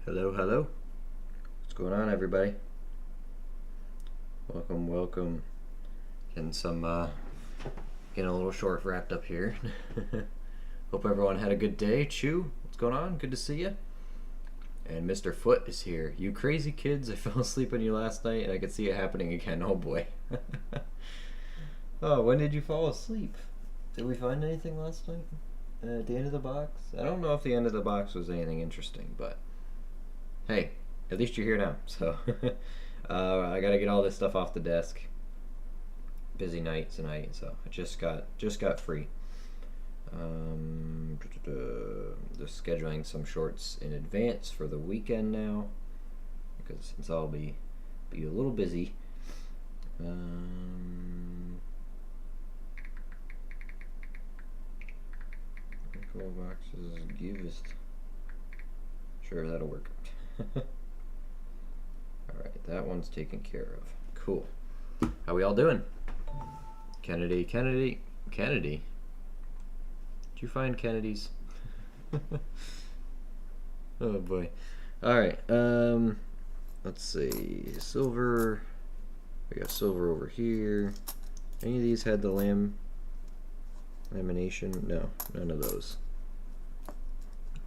Hello, hello. What's going on, everybody? Welcome, welcome. Getting getting a little short wrapped up here. Hope everyone had a good day. Chew, what's going on? Good to see you. And Mr. Foot is here. You crazy kids, I fell asleep on you last night and I could see it happening again. Oh boy. Oh, when did you fall asleep? Did we find anything last night? At the end of the box? I don't know if the end of the box was anything interesting, but hey, at least you're here now. So I gotta get all this stuff off the desk. Busy night tonight, so I just got free. Just scheduling some shorts in advance for the weekend now, because since I'll be a little busy. Nickel boxes givest. Sure, that'll work. Alright, that one's taken care of. Cool. How we all doing? Kennedy. Did you find Kennedy's? Oh boy. Alright, let's see. Silver. We got silver over here. Any of these had the lamination? No, none of those.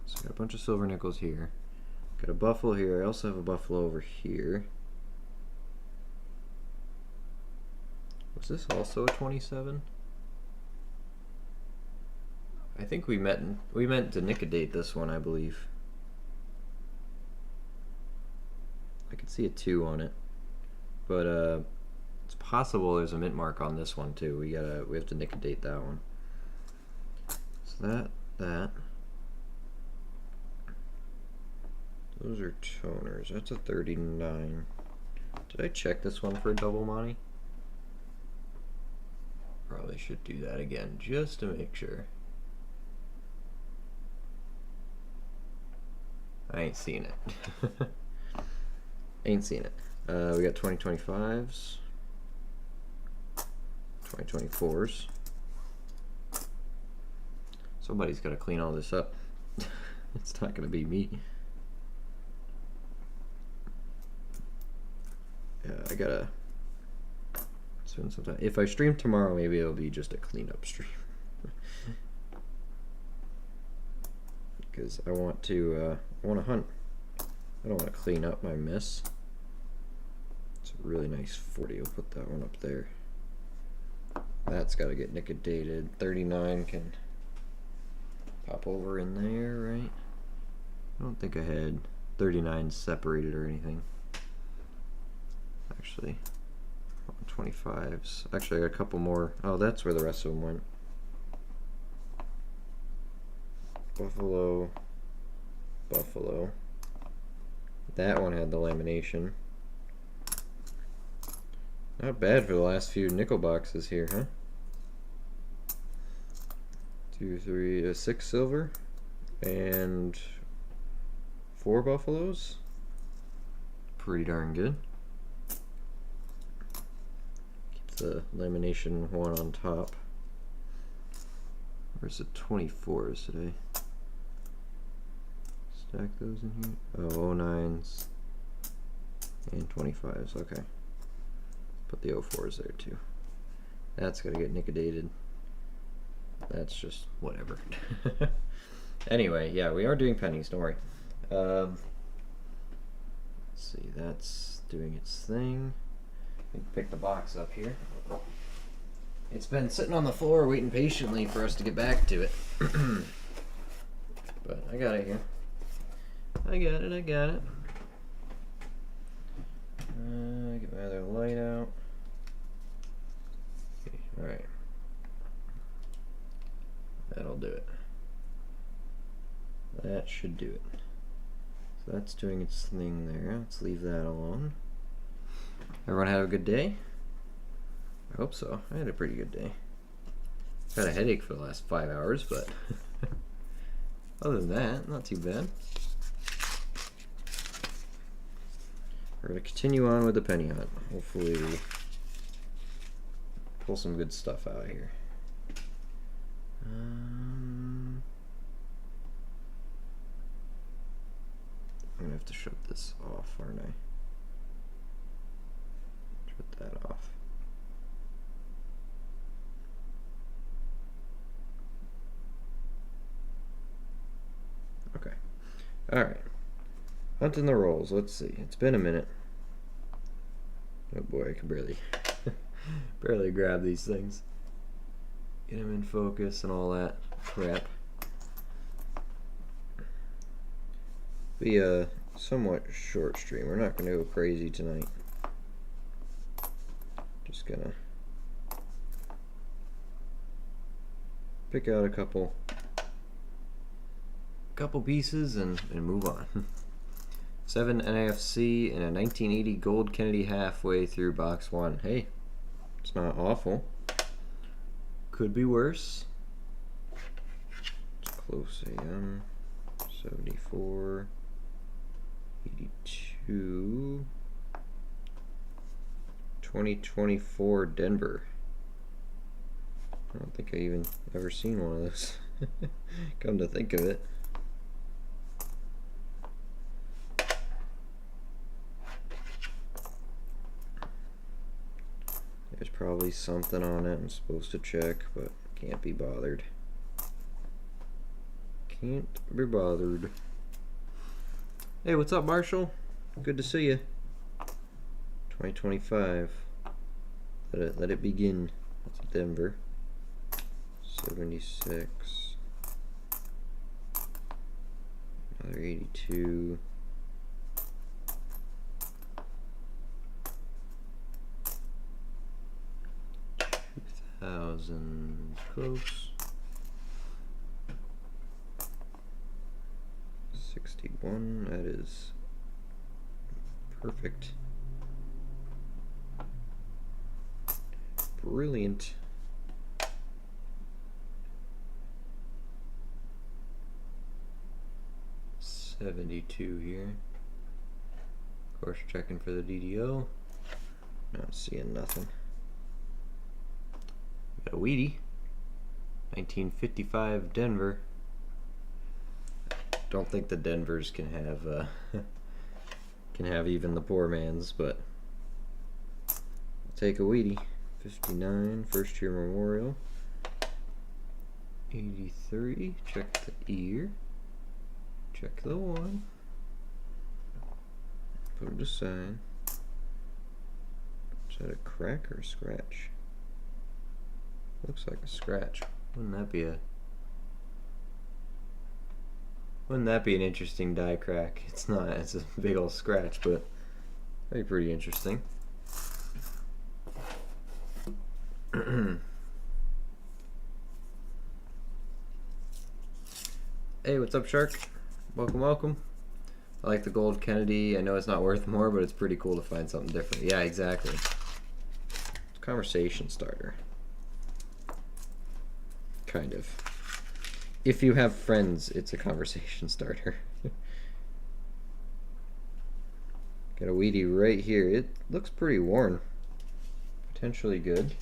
So got a bunch of silver nickels here. Got a buffalo here. I also have a buffalo over here. Was this also a 27? I think we meant to nicodate this one, I believe. I could see a 2 on it, but it's possible there's a mint mark on this one too. We have to nicodate that one. So that. Those are toners. That's a 39. Did I check this one for a double money? Probably should do that again just to make sure. I ain't seen it. Ain't seen it. We got 2025s, 2024s. Somebody's got to clean all this up. It's not going to be me. Yeah, I gotta spend some time. If I stream tomorrow, maybe it'll be just a cleanup stream. Because I want to hunt. I don't want to clean up my mess. It's a really nice 40. I'll put that one up there. That's got to get nickel-dated. 39 can pop over in there, right? I don't think I had 39 separated or anything. Actually, 25s. Actually, I got a couple more. Oh, that's where the rest of them went. Buffalo. That one had the lamination. Not bad for the last few nickel boxes here, huh? 2, 3, 6 silver and 4 buffaloes. Pretty darn good. Keep the lamination one on top. Where's the 24s today? Stack those in here. Oh, 09s and 25s. Okay. Put the 04s there too. That's gotta get nickel-dated. That's just whatever. Anyway, yeah, we are doing pennies. Don't worry. Let's see. That's doing its thing. Let me pick the box up here. It's been sitting on the floor waiting patiently for us to get back to it. But I got it here. I got it. Get my other light out. Okay, alright. That'll do it. That should do it. So that's doing its thing there. Let's leave that alone. Everyone have a good day? I hope so. I had a pretty good day. Had a headache for the last 5 hours, but other than that, not too bad. We're going to continue on with the penny hunt. Hopefully pull some good stuff out of here. I'm going to have to shut this off, aren't I? Shut that off. Okay. Alright. Hunting the rolls. Let's see. It's been a minute. Oh boy, I can barely grab these things. Get them in focus and all that crap. Be a somewhat short stream. We're not going to go crazy tonight. Just gonna pick out a couple pieces and move on. 7 NAFC and a 1980 gold Kennedy halfway through box 1. Hey, it's not awful. Could be worse. It's close AM. 74. 82. 2024 Denver. I don't think I even ever seen one of those. Come to think of it. There's probably something on it I'm supposed to check, but can't be bothered. Can't be bothered. Hey, what's up, Marshall? Good to see you. 2025. Let it begin. That's Denver. 76. Another 82. Close. 61. That is perfect. Brilliant. $72 here. Of course, checking for the DDO. Not seeing nothing. Got a Wheatie. 1955 Denver. Don't think the Denvers can have even the poor man's, but I'll take a Wheatie. 59 first year memorial. 83. Check the ear. Check the one. Put it aside. Is that a crack or a scratch? Looks like a scratch. Wouldn't that be an interesting die crack? It's not. It's a big old scratch, but that'd be pretty interesting. Hey, what's up, Shark? Welcome, welcome. I like the gold Kennedy. I know it's not worth more, but it's pretty cool to find something different. Yeah, exactly. Conversation starter. Kind of. If you have friends, it's a conversation starter. Got a Wheatie right here. It looks pretty worn. Potentially good.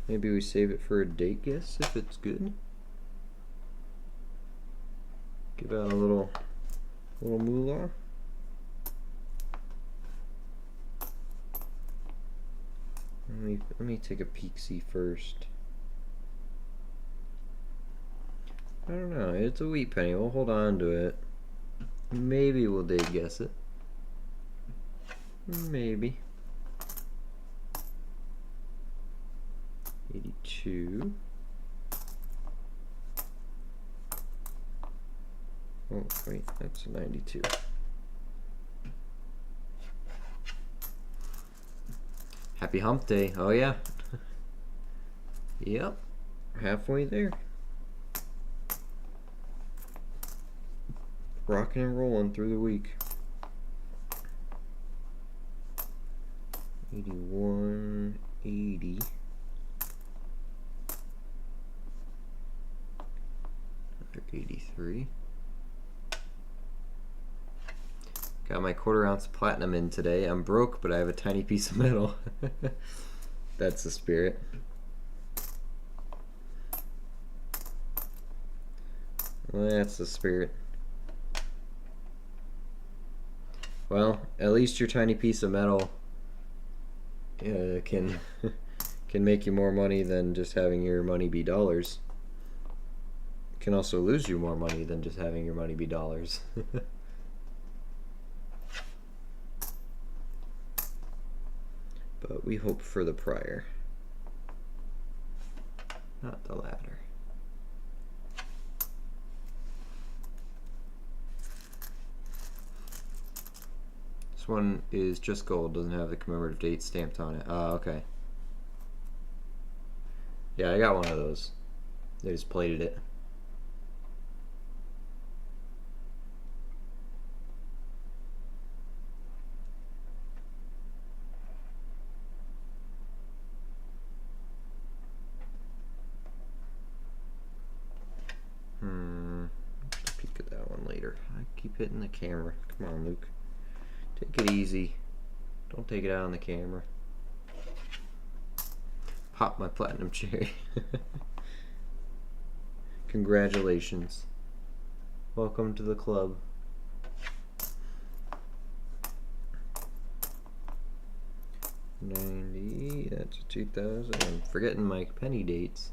Maybe we save it for a date guess if it's good. Give out a little moolah. Let me take a peek-see first. I don't know. It's a wheat penny. We'll hold on to it. Maybe we'll date guess it. Maybe. 82. Oh, wait. That's a 92. Happy hump day. Oh, yeah. Yep. Halfway there. Rocking and rolling through the week. 81, 80. 83. Got my 1/4 ounce platinum in today. I'm broke, but I have a tiny piece of metal. That's the spirit. That's the spirit. Well, at least your tiny piece of metal can can make you more money than just having your money be dollars. It can also lose you more money than just having your money be dollars. But we hope for the prior, not the latter. This one is just gold, doesn't have the commemorative date stamped on it. Oh, okay. Yeah, I got one of those. They just plated it. Peek at that one later. I keep hitting the camera. Come on, Luke. Take it easy. Don't take it out on the camera. Pop my platinum cherry. Congratulations. Welcome to the club. $90, that's a 2000. I'm forgetting my penny dates.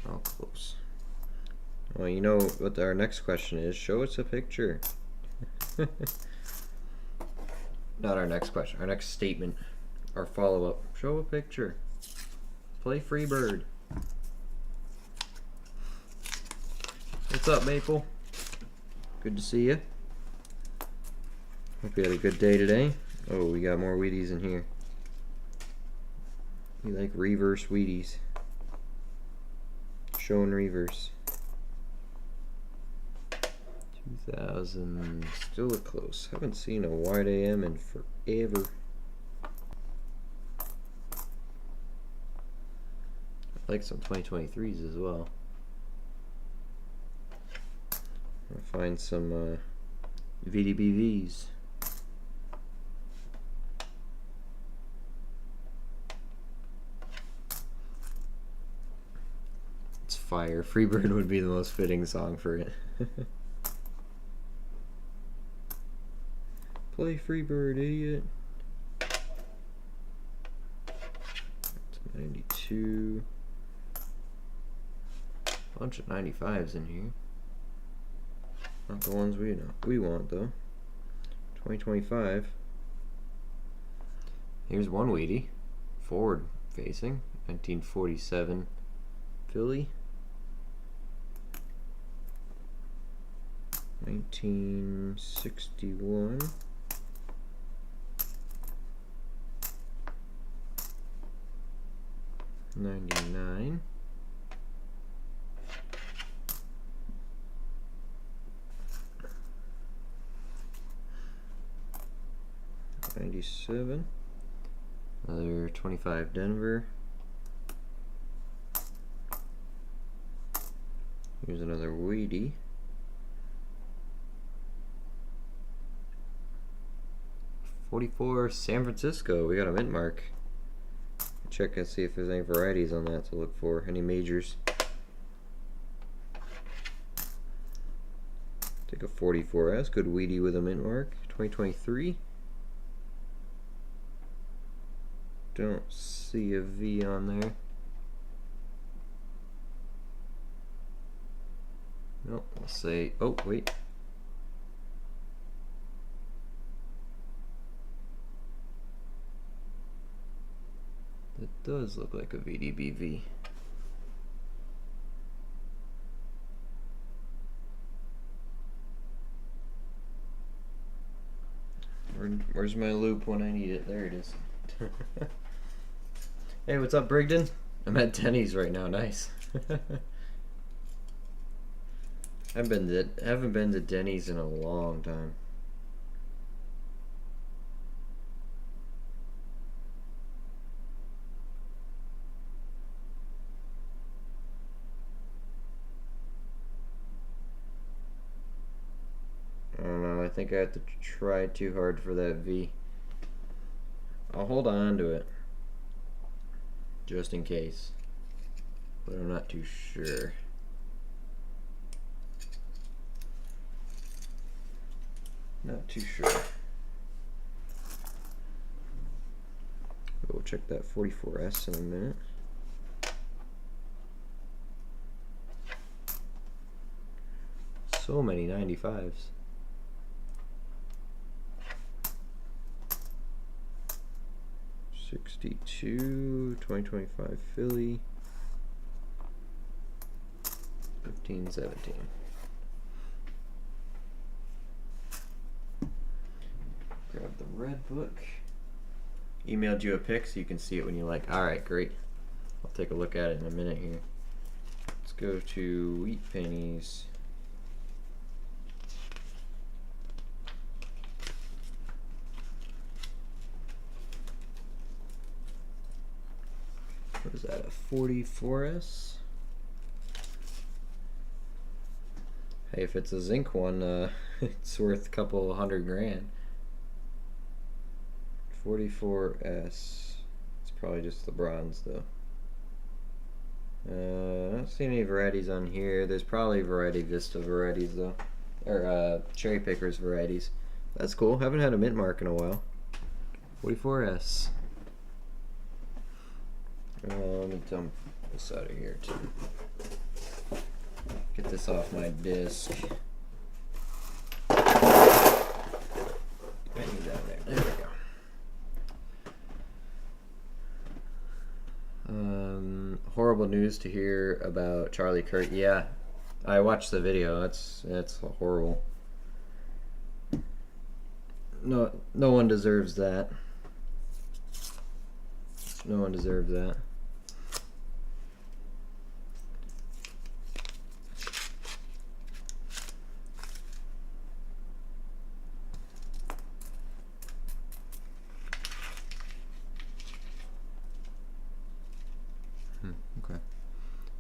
Oh, close. Well, you know what our next question is. Show us a picture. Not our next question. Our next statement. Our follow-up. Show a picture. Play Freebird. What's up, Maple? Good to see you. Hope you had a good day today. Oh, we got more Wheaties in here. We like reverse Wheaties. Show and reverse. 2000, still look close. Haven't seen a wide AM in forever. I like some 2023s as well. I'll find some VDBVs. It's fire. Freebird would be the most fitting song for it. Play Freebird, idiot. That's 92. Bunch of 95s in here. Not the ones we want though. 2025. Here's one Wheatie. Forward facing. 1947 Philly. 1961. 99. 97. Another 25 Denver. Here's another Wheatie. '44 San Francisco. We got a mint mark. Check and see if there's any varieties on that to look for. Any majors. Take a 44S. Good Wheatie with a mint mark. 2023. Don't see a V on there. Nope. We'll say. Oh, wait. It does look like a VDBV. Where's my loop when I need it? There it is. Hey, what's up, Brigden? I'm at Denny's right now. Nice. Haven't been to Denny's in a long time. I don't know. I think I have to try too hard for that V. I'll hold on to it just in case, but I'm not too sure. Not too sure. We'll check that 44S in a minute. So many 95s. '62, 2025 Philly, 15-17. Grab the red book. Emailed you a pic so you can see it when you like. Alright, great. I'll take a look at it in a minute here. Let's go to wheat pennies. What is that, a 44S? Hey, if it's a zinc one, it's worth a couple $100 grand. 44S. It's probably just the bronze though. I don't see any varieties on here. There's probably Variety Vista varieties though, or Cherry Pickers varieties. That's cool. Haven't had a mint mark in a while. 44S. Let me dump this out of here too. Get this off my disc. There we go. Horrible news to hear about Charlie Kirk. Yeah, I watched the video. That's horrible. No one deserves that. No one deserves that. Okay.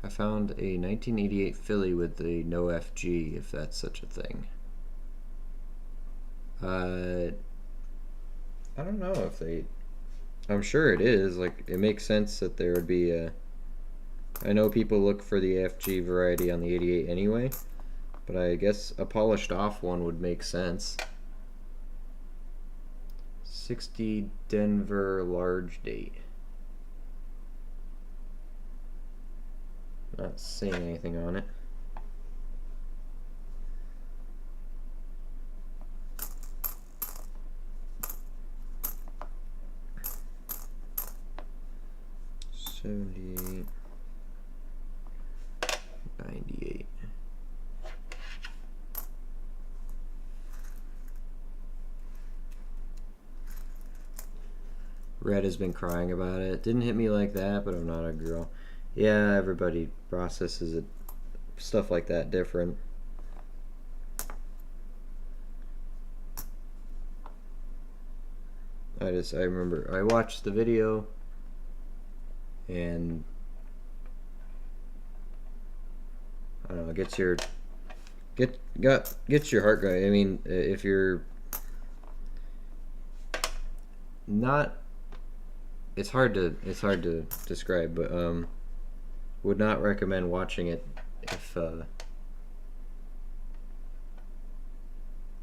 I found a 1988 Philly with the no FG, if that's such a thing. I don't know if they... I'm sure it is. Like, it makes sense that there would be a... I know people look for the FG variety on the 88 anyway, but I guess a polished off one would make sense. 60 Denver large date. Not seeing anything on it. $78, $98. Red has been crying about it. Didn't hit me like that, but I'm not a girl. Yeah, everybody processes it, stuff like that different. I remember I watched the video and I don't know, gets your heart going. I mean, if you're not, it's hard to describe, but would not recommend watching it if I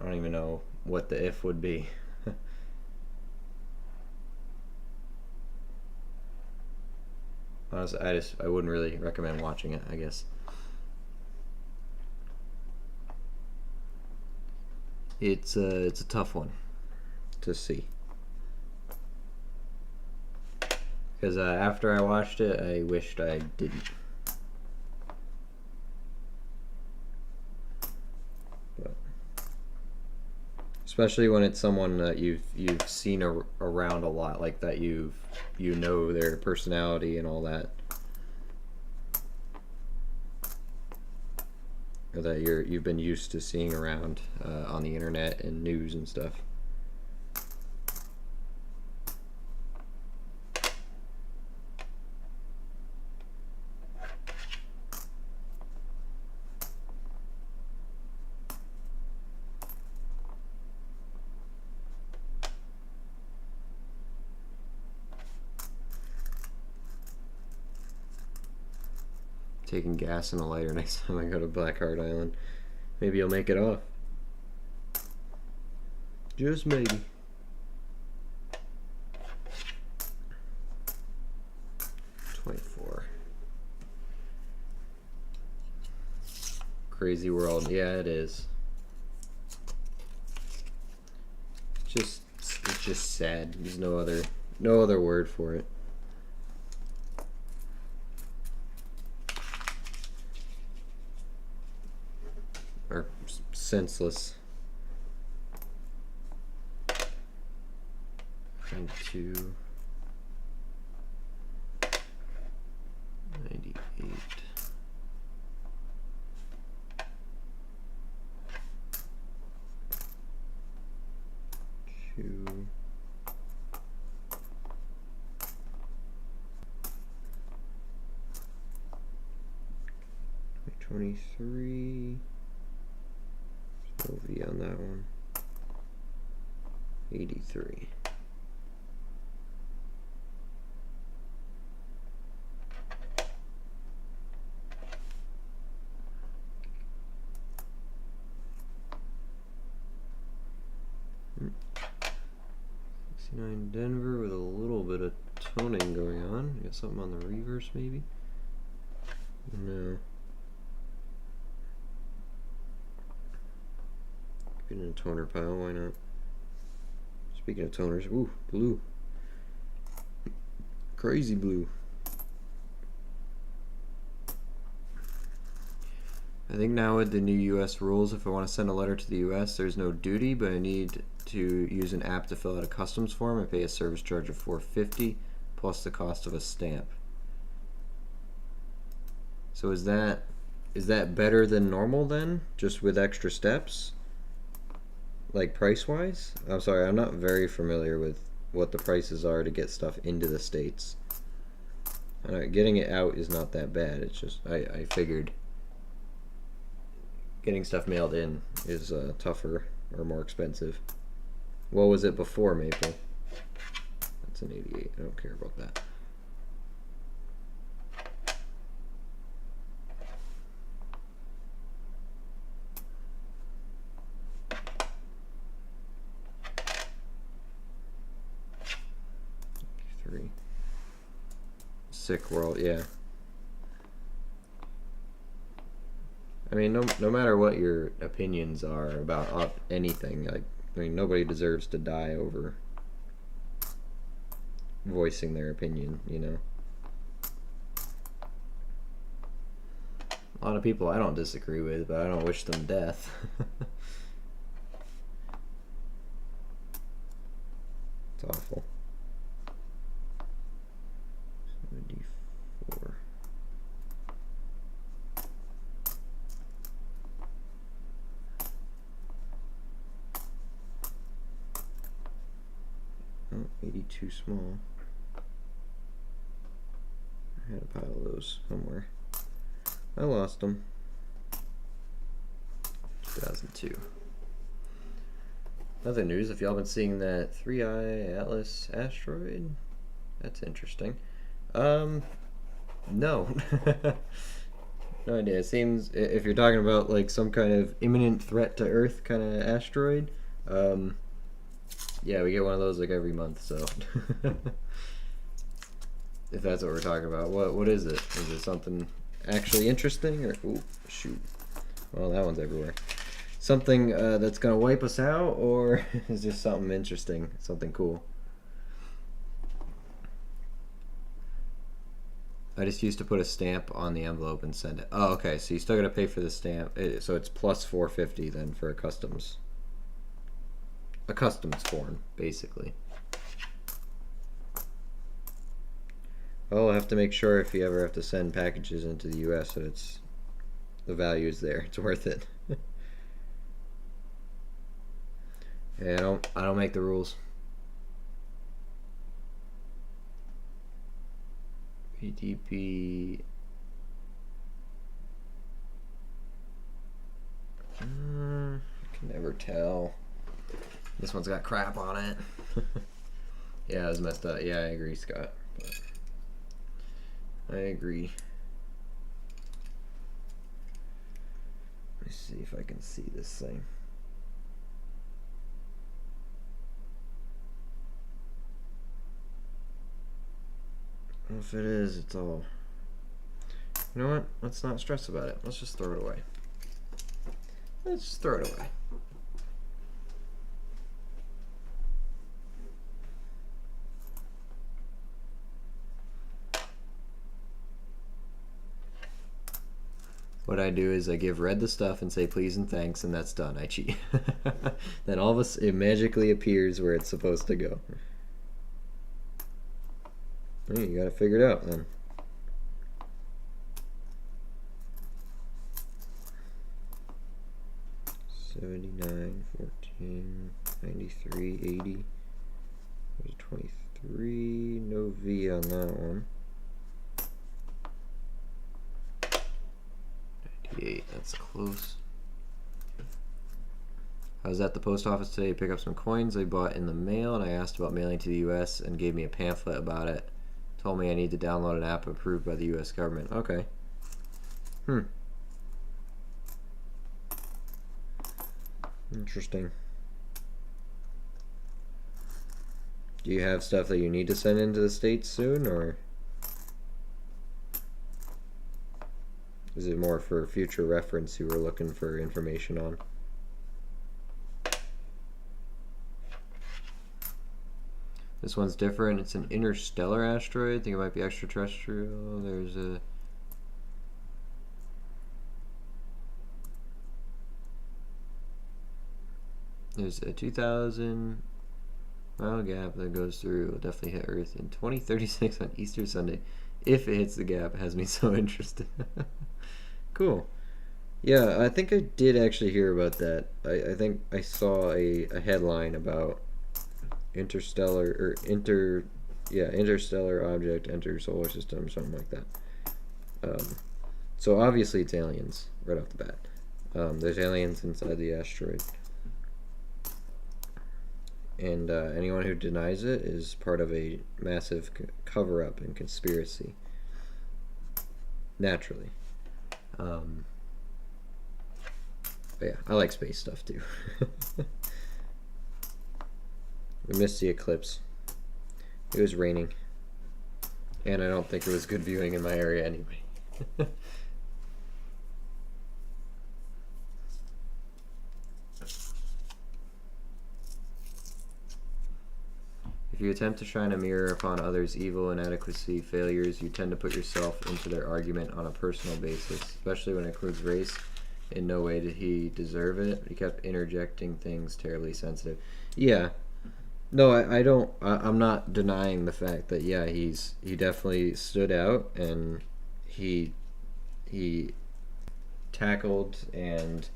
don't even know what the if would be. Honestly, I wouldn't really recommend watching it, I guess. It's a tough one to see. Because after I watched it, I wished I didn't. But especially when it's someone that you've seen around a lot, like that you know their personality and all that, or that you've been used to seeing around on the internet and news and stuff. Taking gas in a lighter next time I go to Blackheart Island. Maybe you'll make it off. Just maybe. $24. Crazy world. Yeah, it is. It's just sad. There's no other word for it. Or senseless. 92. 98. Two. 23. No V on that one. 83. Denver with a little bit of toning going on. You got something on the reverse maybe? No. Get in a toner pile, why not? Speaking of toners, ooh, blue. Crazy blue. I think now with the new US rules, if I want to send a letter to the US, there's no duty, but I need to use an app to fill out a customs form. I pay a service charge of $4.50 plus the cost of a stamp. So is that better than normal then? Just with extra steps? Like price-wise? I'm sorry, I'm not very familiar with what the prices are to get stuff into the States. Getting it out is not that bad. It's just, I figured getting stuff mailed in is tougher or more expensive. What was it before, Maple? That's an 88. I don't care about that. Three. Sick world, yeah. I mean, no matter what your opinions are about anything, like, I mean, nobody deserves to die over voicing their opinion, you know? A lot of people I don't disagree with, but I don't wish them death. It's awful. 74. Oh, 82 small. I had a pile of those somewhere. I lost them. 2002. Other news, if y'all been seeing that 3i Atlas asteroid, that's interesting. No. No idea. It seems, if you're talking about like some kind of imminent threat to Earth kind of asteroid, yeah, we get one of those like every month, so. If that's what we're talking about. What is it? Is it something actually interesting, or, ooh, shoot. Well, that one's everywhere. Something that's gonna wipe us out, or is just something interesting, something cool? I just used to put a stamp on the envelope and send it. Oh, okay, so you still gotta pay for the stamp. So it's plus $4.50 then for a customs form, basically. Well, I'll have to make sure if you ever have to send packages into the US that the value is there. It's worth it. Yeah, I don't make the rules. PDP. I can never tell. This one's got crap on it. Yeah, it was messed up. Yeah, I agree, Scott. But I agree. Let me see if I can see this thing. If it is, it's all... You know what? Let's not stress about it. Let's just throw it away. Let's just throw it away. What I do is I give Red the stuff and say please and thanks, and that's done. I cheat. Then all of us, it magically appears where it's supposed to go. Hey, you gotta figure it out then. $79, $14, $93, $80. There's $23. No V on that one. $98. That's close. I was at the post office today to pick up some coins I bought in the mail, and I asked about mailing to the U.S. and gave me a pamphlet about it. Told me I need to download an app approved by the U.S. government. Okay. Interesting. Do you have stuff that you need to send into the States soon, or is it more for future reference you were looking for information on? This one's different. It's an interstellar asteroid. I think it might be extraterrestrial. There's a 2,000 mile gap that goes through. It'll definitely hit Earth in 2036 on Easter Sunday. If it hits the gap, it has me so interested. Cool. Yeah, I think I did actually hear about that. I think I saw a headline about interstellar object enters solar system, something like that. So obviously it's aliens right off the bat. There's aliens inside the asteroid, and anyone who denies it is part of a massive cover-up and conspiracy. Naturally. But yeah, I like space stuff too. We missed the eclipse. It was raining, and I don't think it was good viewing in my area anyway. If you attempt to shine a mirror upon others' evil, inadequacy, failures, you tend to put yourself into their argument on a personal basis, especially when it includes race. In no way did he deserve it. He kept interjecting things terribly sensitive. Yeah. No, I don't. I'm not denying the fact that yeah, he definitely stood out, and he tackled and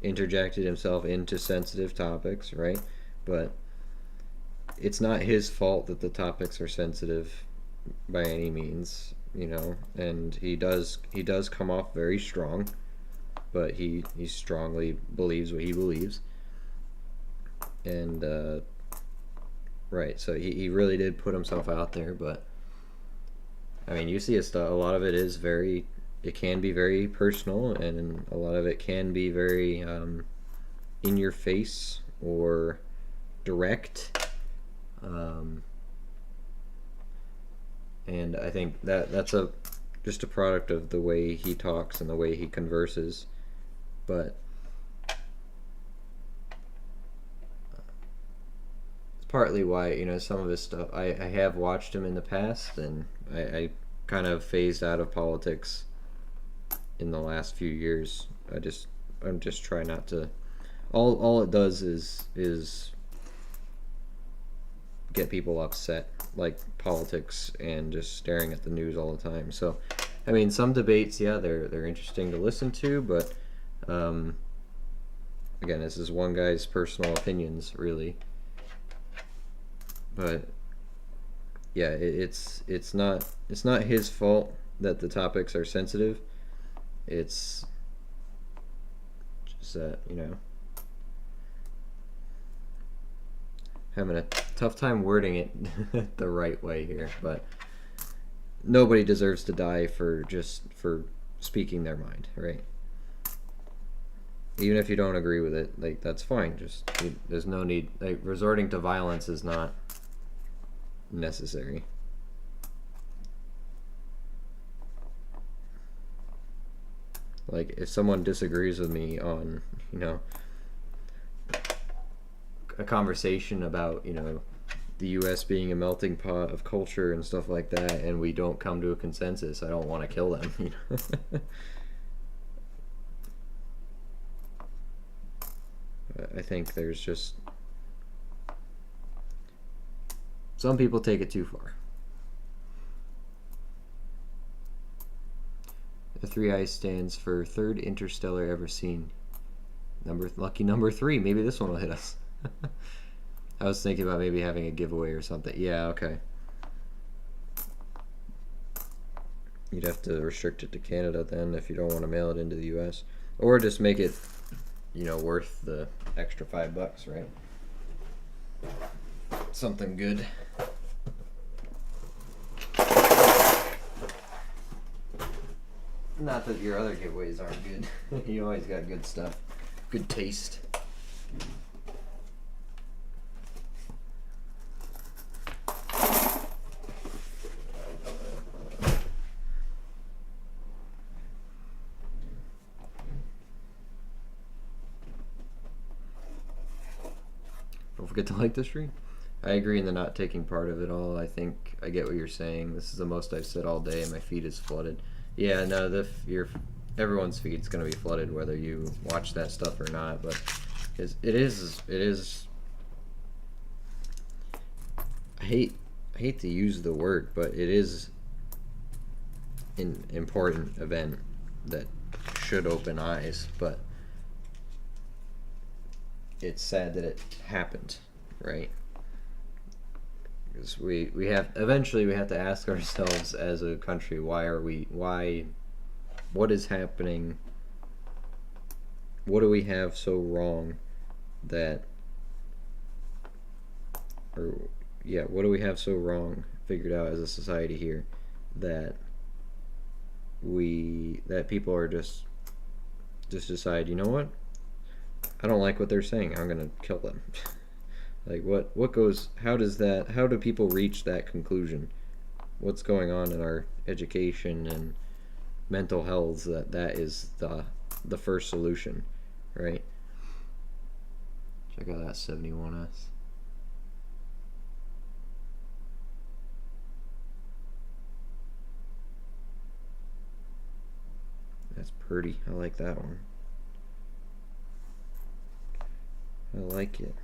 interjected himself into sensitive topics, right? But it's not his fault that the topics are sensitive by any means, you know. And he does come off very strong, but he strongly believes what he believes, and right, so he really did put himself out there. But I mean, you see his stuff, a lot of it is very, it can be very personal, and a lot of it can be very in your face or direct, and I think that's just a product of the way he talks and the way he converses. But partly why, you know, some of his stuff, I have watched him in the past, and I kind of phased out of politics in the last few years. I'm just trying not to. All it does is get people upset, like politics and just staring at the news all the time. So, I mean, some debates, yeah, they're interesting to listen to, but again, this is one guy's personal opinions, really. But yeah, it's not his fault that the topics are sensitive. It's just that, you know, having a tough time wording it the right way here. But nobody deserves to die for speaking their mind, right? Even if you don't agree with it, like, that's fine. There's no need, like, resorting to violence is not necessary. Like, if someone disagrees with me on, you know, a conversation about, you know, the U.S. being a melting pot of culture and stuff like that, and we don't come to a consensus, I don't want to kill them, you know. I think there's just some people take it too far. The 3 eyes stands for third interstellar ever seen. Lucky number 3. Maybe this one will hit us. I was thinking about maybe having a giveaway or something. Yeah, okay. You'd have to restrict it to Canada then if you don't want to mail it into the US. Or just make it, you know, worth the extra $5, right? Something good. Not that your other giveaways aren't good. You always got good stuff. Good taste. Don't forget to like the stream. I agree in the not taking part of it all. I think I get what you're saying. This is the most I've said all day, and my feed is flooded. Yeah, no, everyone's feed's gonna be flooded whether you watch that stuff or not. But it is. I hate to use the word, but it is an important event that should open eyes. But it's sad that it happened, right? Because we have eventually we have to ask ourselves as a country, what is happening? What do we have so wrong that, what do we have so wrong figured out as a society here that people are just decide, you know what? I don't like what they're saying. I'm gonna kill them. Like what goes? How do people reach that conclusion? What's going on in our education and mental health that is the first solution, right? Check out that 71S. That's pretty. I like that one. I like it.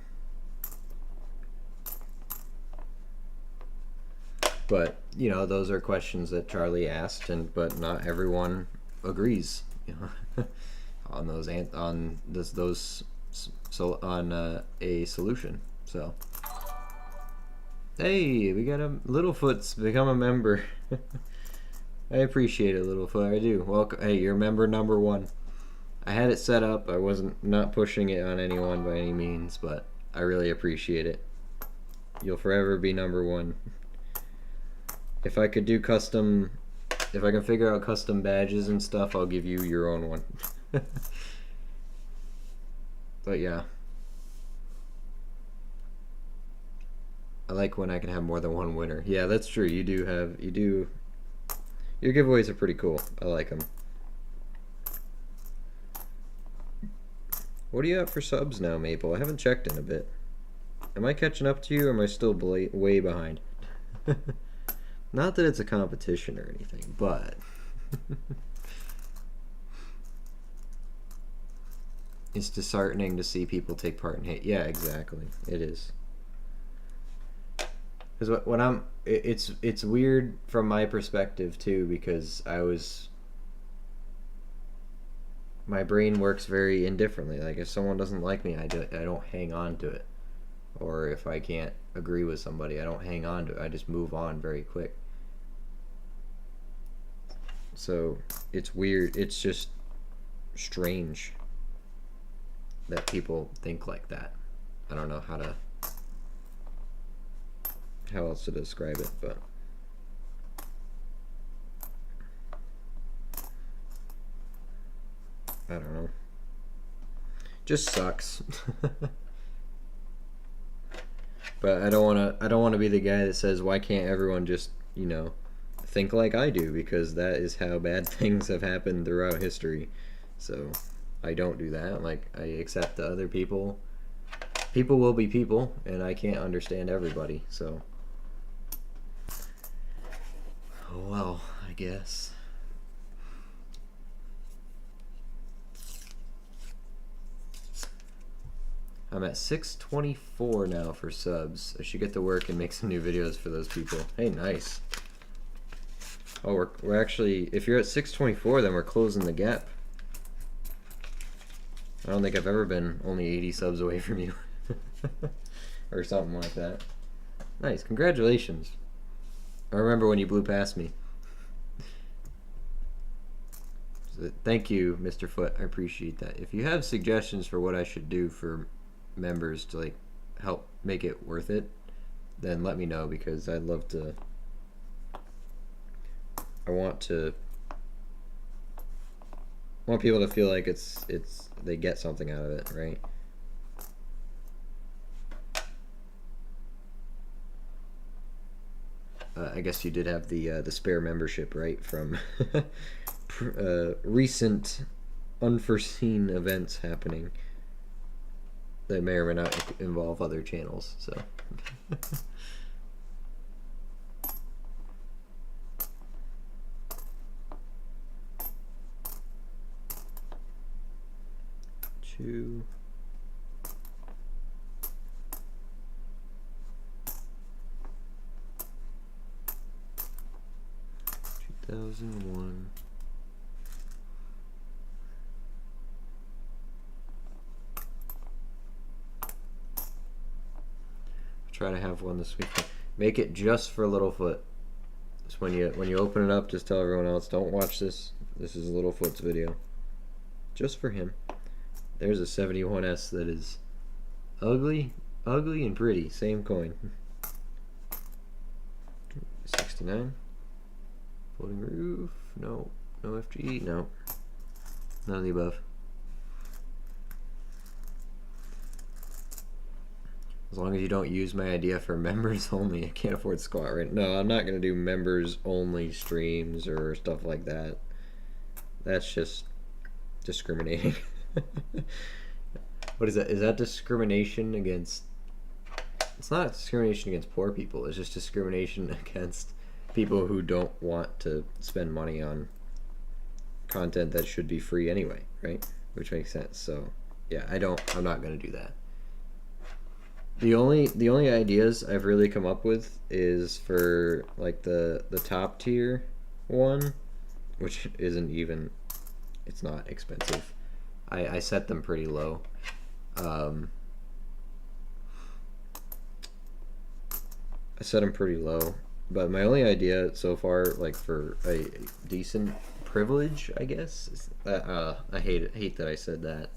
But, you know, those are questions that Charlie asked, but not everyone agrees, you know, on a solution. So, hey, we got a Littlefoot's become a member. I appreciate it, Littlefoot. I do. Welcome. Hey, you're member number 1. I had it set up. I wasn't not pushing it on anyone by any means, but I really appreciate it. You'll forever be number 1. If I can figure out custom badges and stuff, I'll give you your own one. But yeah. I like when I can have more than one winner. Yeah, that's true. You do. Your giveaways are pretty cool. I like them. What are you at for subs now, Maple? I haven't checked in a bit. Am I catching up to you, or am I still way behind? Not that it's a competition or anything, but it's disheartening to see people take part in hate. Yeah, exactly. It is. Because it's weird from my perspective too, because my brain works very indifferently. Like, if someone doesn't like me, I don't hang on to it. Or if I can't agree with somebody, I don't hang on to it. I just move on very quick. So it's weird. It's just strange that people think like that. I don't know how else to describe it, but I don't know. Just sucks. But I don't want to be the guy that says, why can't everyone just, you know, think like I do, because that is how bad things have happened throughout history. So I don't do that. Like, I accept the other people. People will be people, and I can't understand everybody. So, oh well, I guess. I'm at 624 now for subs. I should get to work and make some new videos for those people. Hey, nice. Oh, we're actually, if you're at 624, then we're closing the gap. I don't think I've ever been only 80 subs away from you. Or something like that. Nice, congratulations. I remember when you blew past me. So thank you, Mr. Foot. I appreciate that. If you have suggestions for what I should do for members to like help make it worth it, then let me know, because I'd love to. I want people to feel like it's they get something out of it, right? I guess you did have the spare membership, right, from recent unforeseen events happening that may or may not involve other channels. So. Two. 2001. Try to have one this weekend. Make it just for Littlefoot. Just when you open it up, just tell everyone else, don't watch this. This is Littlefoot's video. Just for him. There's a 71S that is ugly and pretty. Same coin. 69. Floating roof. No. No FG. No. None of the above. As long as you don't use my idea for members only. I can't afford squat right. No, I'm not gonna do members only streams or stuff like that. That's just discriminating. What is that? Is that discrimination against? It's not discrimination against poor people. It's just discrimination against people who don't want to spend money on content that should be free anyway, right? Which makes sense. So yeah, I'm not gonna do that. The only ideas I've really come up with is for like the top tier one, which isn't even, it's not expensive. I set them pretty low. I set them pretty low, but my only idea so far, like for a decent privilege, I guess, is that, I hate that I said that.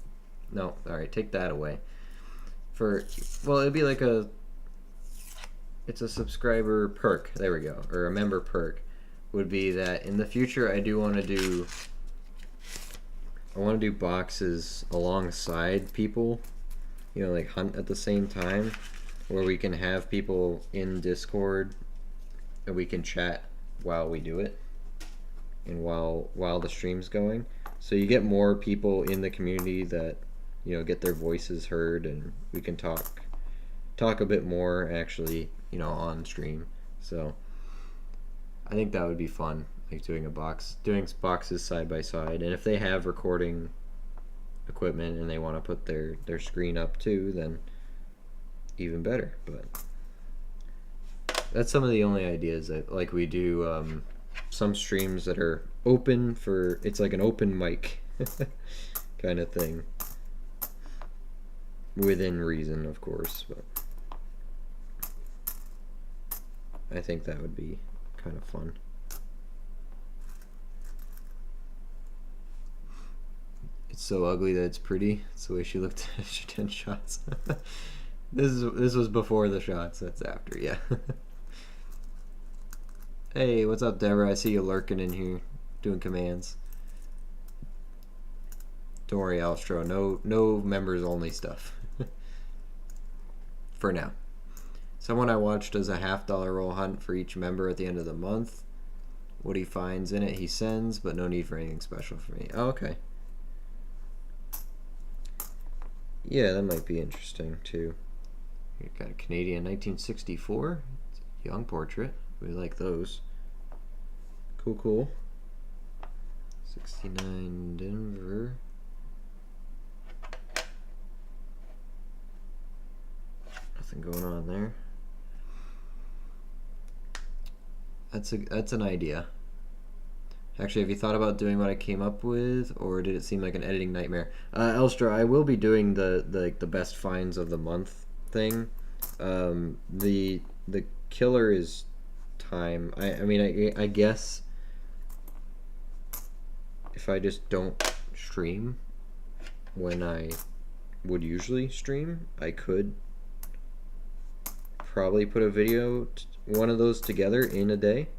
No, all right, take that away. Well, it'd be like it's a subscriber perk, there we go, or a member perk, would be that in the future I want to do boxes alongside people, you know, like hunt at the same time, where we can have people in Discord and we can chat while we do it and while the stream's going, so you get more people in the community that, you know, get their voices heard, and we can talk a bit more actually, you know, on stream. So I think that would be fun, like doing boxes side by side. And if they have recording equipment and they want to put their screen up too, then even better. But that's some of the only ideas that, like, we do some streams that are open for, it's like an open mic kind of thing. Within reason, of course, but I think that would be kind of fun. It's so ugly that it's pretty. It's the way she looked at her 10 shots. This was before the shots. That's after, yeah. Hey, what's up, Deborah? I see you lurking in here, doing commands. Don't worry, Alstro. No members only stuff. For now. Someone I watched does a $50 roll hunt for each member at the end of the month. What he finds in it, he sends, but no need for anything special for me. Oh, okay. Yeah, that might be interesting too. You got a Canadian 1964 young portrait. We like those. Cool, cool. 69 Denver. Nothing going on there. That's an idea. Actually, have you thought about doing what I came up with, or did it seem like an editing nightmare? Elstra, I will be doing the best finds of the month thing. The killer is time. I mean, I guess if I just don't stream when I would usually stream, I could probably put a video, one of those together in a day.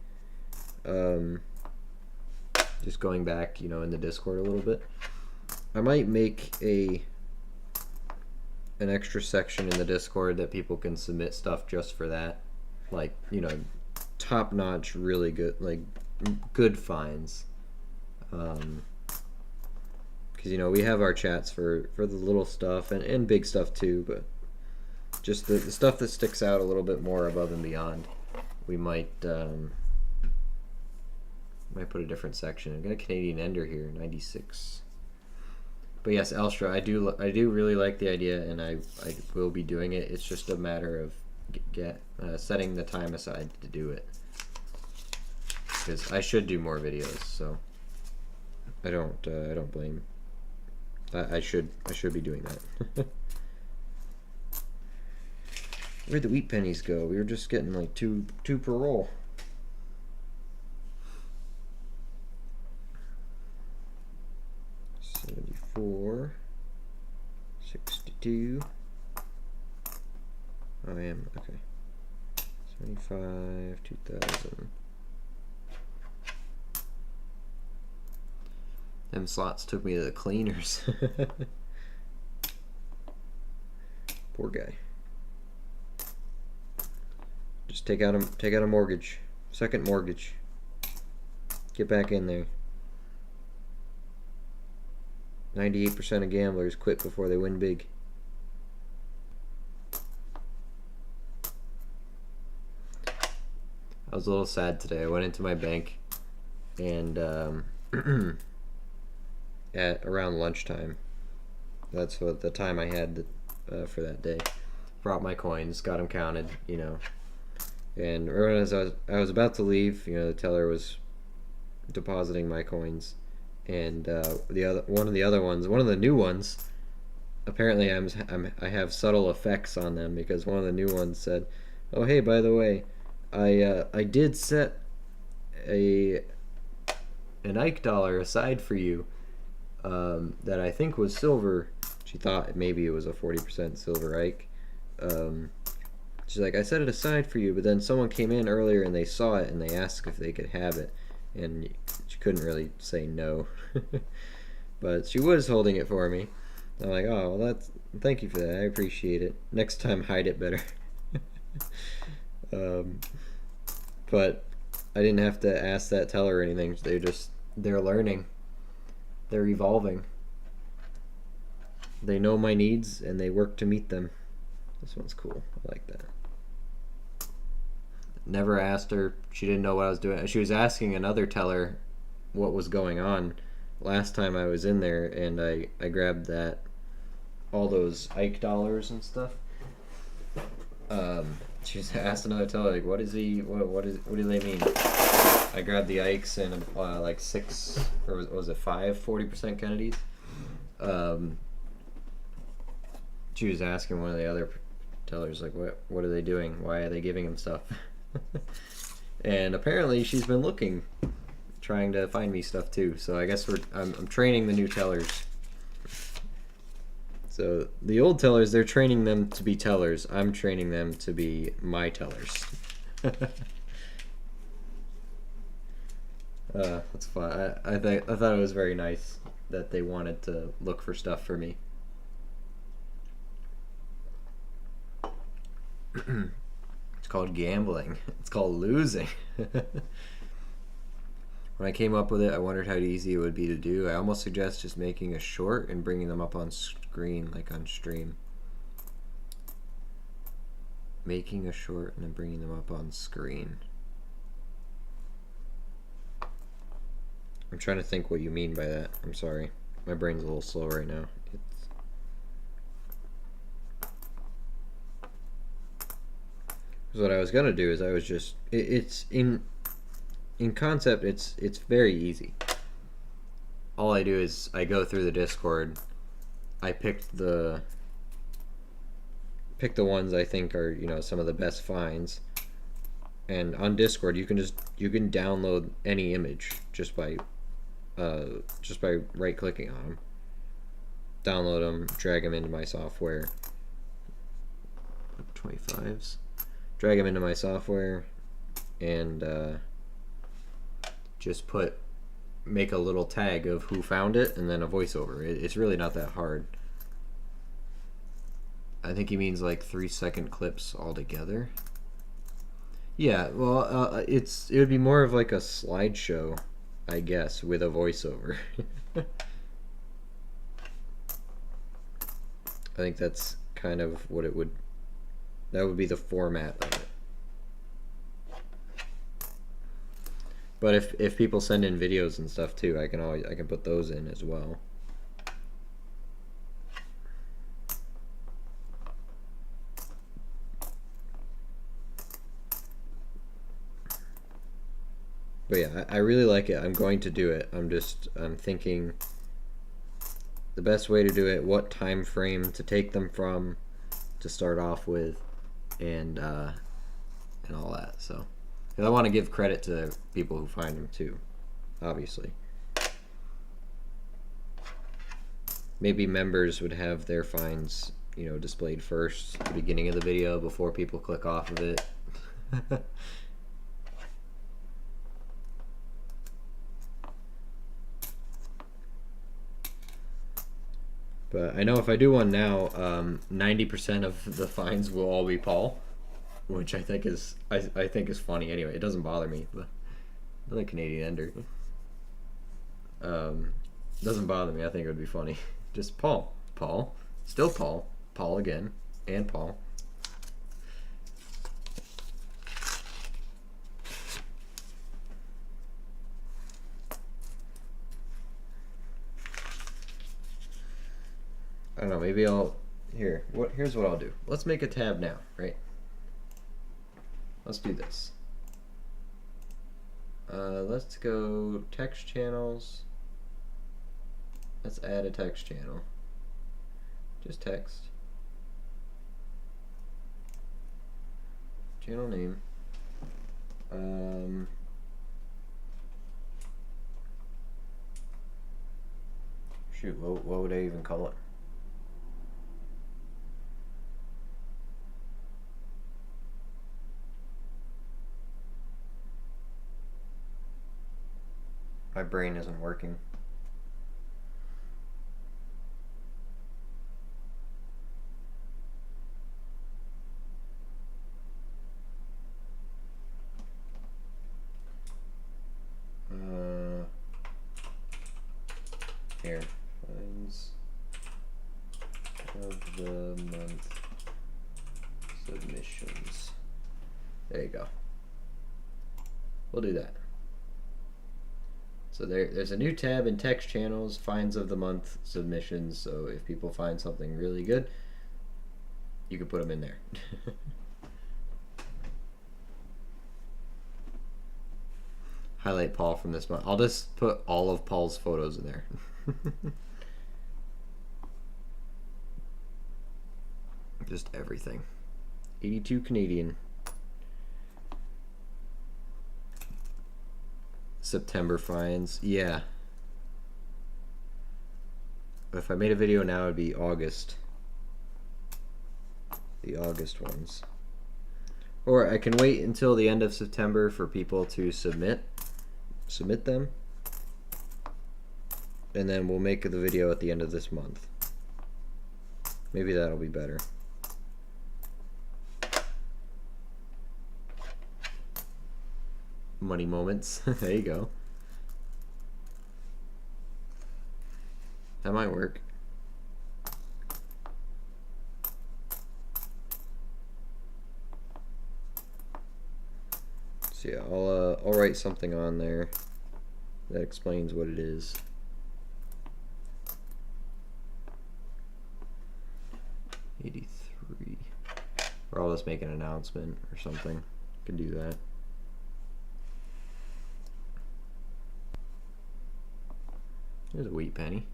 Just going back, in the Discord a little bit. I might make an extra section in the Discord that people can submit stuff just for that. Like, top-notch, really good, like, good finds. Because, we have our chats for the little stuff and big stuff too, but just the stuff that sticks out a little bit more above and beyond, we might put a different section. I've got a Canadian Ender here, 96. But yes, Elstra, I do really like the idea, and I will be doing it. It's just a matter of setting the time aside to do it, because I should do more videos. So I don't blame. I should be doing that. Where'd the wheat pennies go? We were just getting like two per roll. $74, $62. I am okay. 75, 2000. Them slots took me to the cleaners. Poor guy. Just take out a mortgage, second mortgage. Get back in there. 98% of gamblers quit before they win big. I was a little sad today. I went into my bank and at around lunchtime, that's what the time I had for that day, brought my coins, got them counted, and right as I was about to leave, the teller was depositing my coins, and one of the new ones, apparently I have subtle effects on them, because one of the new ones said, "Oh hey, by the way, I did set an Ike dollar aside for you, that I think was silver." She thought maybe it was a 40% silver Ike. She's like, "I set it aside for you," but then someone came in earlier and they saw it and they asked if they could have it, and she couldn't really say no. But she was holding it for me. I'm like, "Oh, well, thank you for that. I appreciate it. Next time, hide it better." But I didn't have to ask that teller or anything. They're learning. They're evolving. They know my needs and they work to meet them. This one's cool. I like that. Never asked her. She didn't know what I was doing. She was asking another teller what was going on last time I was in there, and I grabbed all those Ike dollars and stuff. She just asked another teller, like, what do they mean? I grabbed the Ikes and like 6, or was it 5 40% Kennedys. She was asking one of the other tellers, like, what are they doing? Why are they giving him stuff? And apparently she's been looking, trying to find me stuff too. So I guess I'm training the new tellers. So the old tellers, they're training them to be tellers. I'm training them to be my tellers. That's fun. I thought it was very nice that they wanted to look for stuff for me. It's called gambling. It's called losing. When I came up with it, I wondered how easy it would be to do. I almost suggest just making a short and bringing them up on screen, like on stream. Making a short and then bringing them up on screen. I'm trying to think what you mean by that. I'm sorry. My brain's a little slow right now. What I was gonna do is I was just it's in concept it's very easy. All I do is I go through the Discord. I pick the ones I think are, you know, some of the best finds. And on Discord you can download any image just by right clicking on them. Download them, drag them into my software. 25s. Drag them into my software and just make a little tag of who found it and then a voiceover. It's really not that hard. I think he means like 3-second clips altogether. Yeah, well, it would be more of like a slideshow, I guess, with a voiceover. I think that's kind of what it would. That would be the format of it. But if people send in videos and stuff too, I can put those in as well. But yeah, I really like it. I'm going to do it. I'm thinking the best way to do it, what time frame to take them from, to start off with, and all that. So, I want to give credit to people who find them too, obviously. Maybe members would have their finds, you know, displayed first at the beginning of the video before people click off of it. But I know if I do one now, 90% of the finds will all be Paul, which I think is funny. Anyway, it doesn't bother me. But another Canadian ender. Doesn't bother me. I think it would be funny. Just Paul, still Paul again, and Paul. I don't know, maybe I'll here's what I'll do. Let's make a tab now, right? Let's do this. Let's go text channels. Let's add a text channel. Just text. Channel name. Shoot, what would I even call it? My brain isn't working. Here, finds of the month submissions. There you go. We'll do that. So there's a new tab in text channels, finds of the month submissions. So if people find something really good, you can put them in there. Highlight Paul from this month. I'll just put all of Paul's photos in there. Just everything. 82 Canadian. September finds. Yeah. If I made a video now, it'd be August. The August ones. Or I can wait until the end of September for people to submit them. And then we'll make the video at the end of this month. Maybe that'll be better. Money moments. There you go. That might work. So yeah, I'll write something on there that explains what it is. $83. Or I'll just make an announcement or something. Can do that. There's a wheat penny.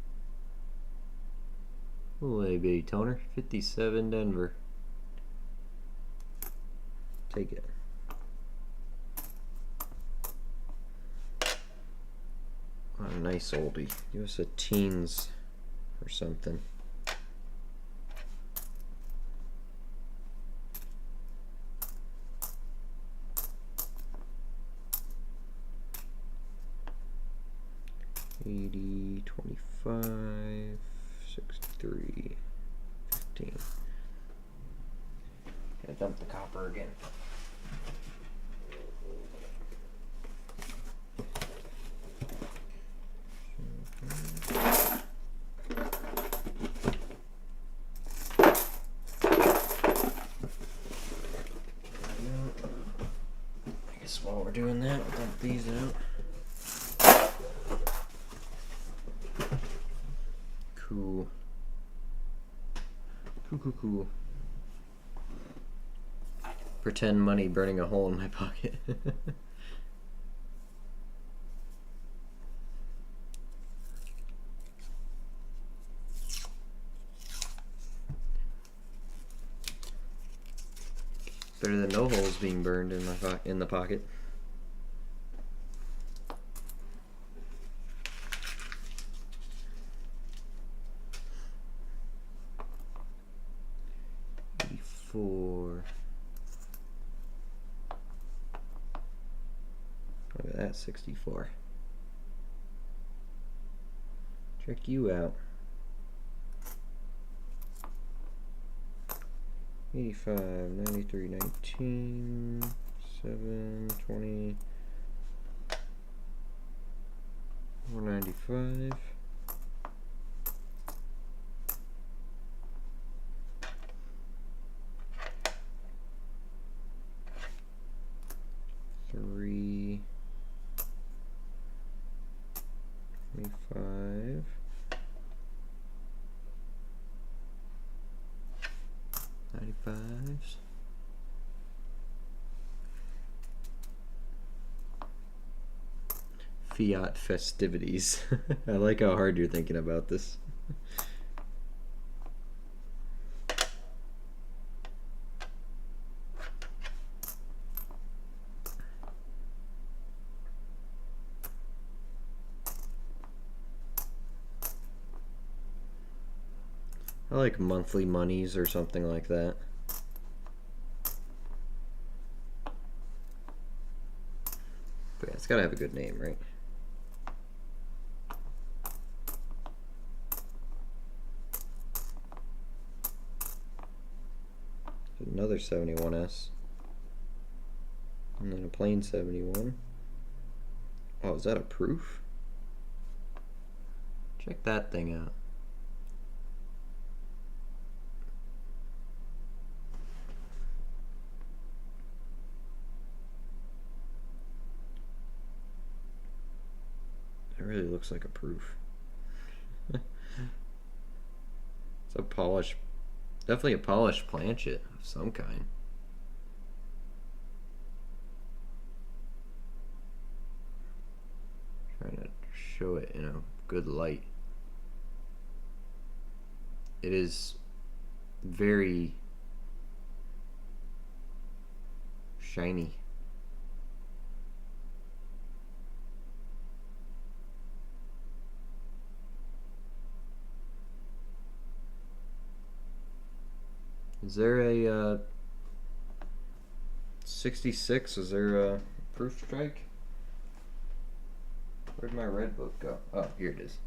Little itty bitty toner. 57 Denver. Take it. Oh, a nice oldie. Give us a teens or something. $80, $25, $63, $15. Gotta dump the copper again. I guess while we're doing that, we'll dump these out. Cool. Cool. Pretend money burning a hole in my pocket. Better than no holes being burned in the pocket. $84. Look at that, 64. Check you out. 85, 93, 19, 7, 20, 495. $3, 25. $95s. Fiat festivities. I like how hard you're thinking about this. I like monthly monies or something like that. But yeah, it's gotta have a good name, right? Another 71S. And then a plain 71. Oh, is that a proof? Check that thing out. It really looks like a proof. It's a polished, definitely a polished planchet of some kind. Trying to show it in a good light. It is very shiny. Is there a 66? Is there a proof strike? Where'd my red book go? Oh, here it is.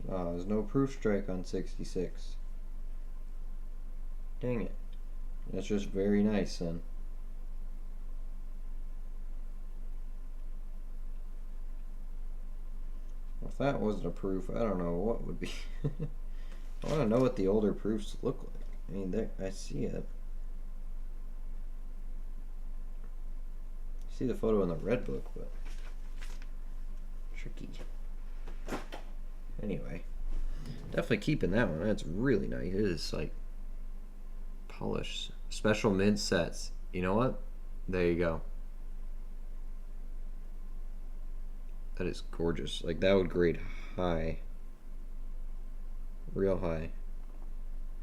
Oh, there's no proof strike on 66. Dang it. That's just very nice then. Well, if that wasn't a proof, I don't know what would be. I want to know what the older proofs look like. I mean, there, I see it. I see the photo in the red book, but tricky. Anyway, definitely keeping that one. That's really nice. It is like polished. Special mint sets. You know what? There you go. That is gorgeous. Like that would grade high. Real high.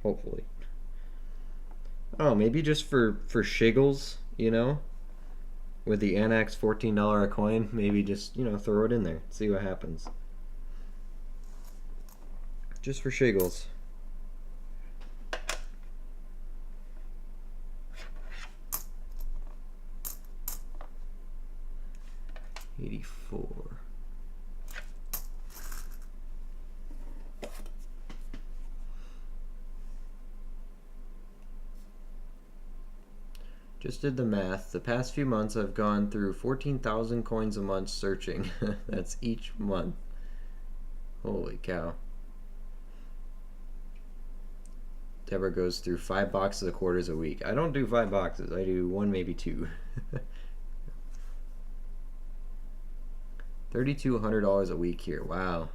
Hopefully. Oh, maybe just for shiggles, you know? With the Annex $14 a coin, maybe just, you know, throw it in there. See what happens. Just for shiggles. $84. Just did the math. The past few months I've gone through 14,000 coins a month searching. That's each month. Holy cow. Deborah goes through 5 boxes of quarters a week. I don't do 5 boxes. I do 1, maybe 2. $3,200 a week here. Wow.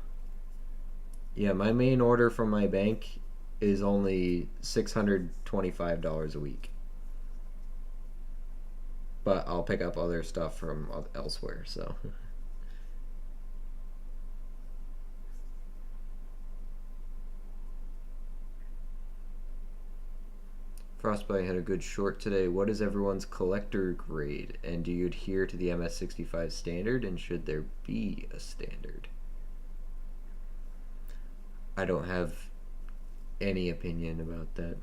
Yeah, my main order from my bank is only $625 a week. But I'll pick up other stuff from elsewhere, so. Frostbite had a good short today. What is everyone's collector grade? And do you adhere to the MS65 standard? And should there be a standard? I don't have any opinion about that.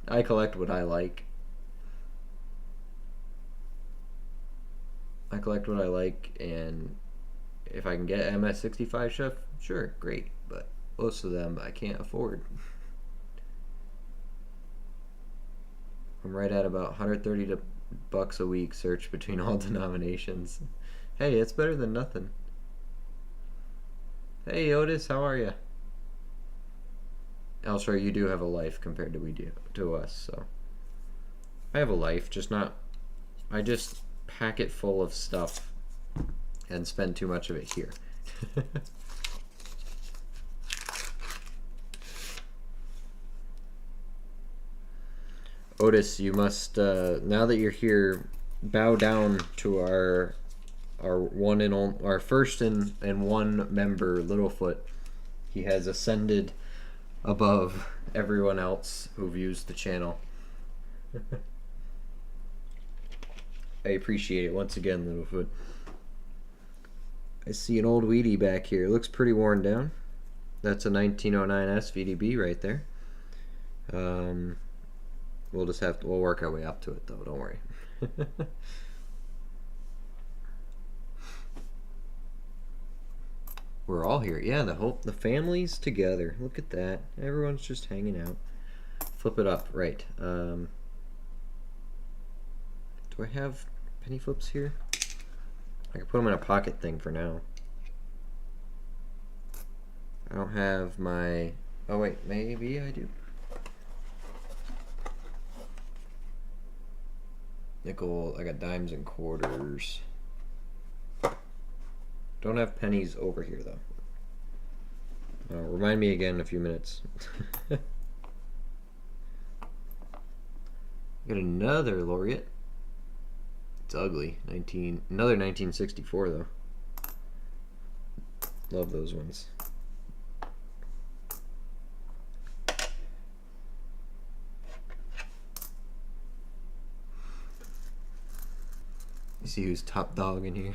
I collect what I like. I collect what I like, and if I can get MS65 stuff, sure, great. But most of them I can't afford. I'm right at about $130 a week search between all denominations. Hey, it's better than nothing. Hey, Otis, how are you? Elsewhere, you do have a life compared to us, so. I have a life, just not. I just pack it full of stuff and spend too much of it here. Otis, you must now that you're here, bow down to our one and only, our first and one member, Littlefoot. He has ascended above everyone else who views the channel. I appreciate it once again, Littlefoot. I see an old Wheatie back here. It looks pretty worn down. That's a 1909S VDB right there. We'll just have to, we'll work our way up to it though, don't worry. We're all here. Yeah, the family's together. Look at that. Everyone's just hanging out. Flip it up, right. Do I have penny flips here? I can put them in a pocket thing for now. I don't have my, oh wait, maybe I do. Nickel, I got dimes and quarters. Don't have pennies over here though. Remind me again in a few minutes. Got another laureate. It's ugly. Another 1964 though. Love those ones. You see who's top dog in here?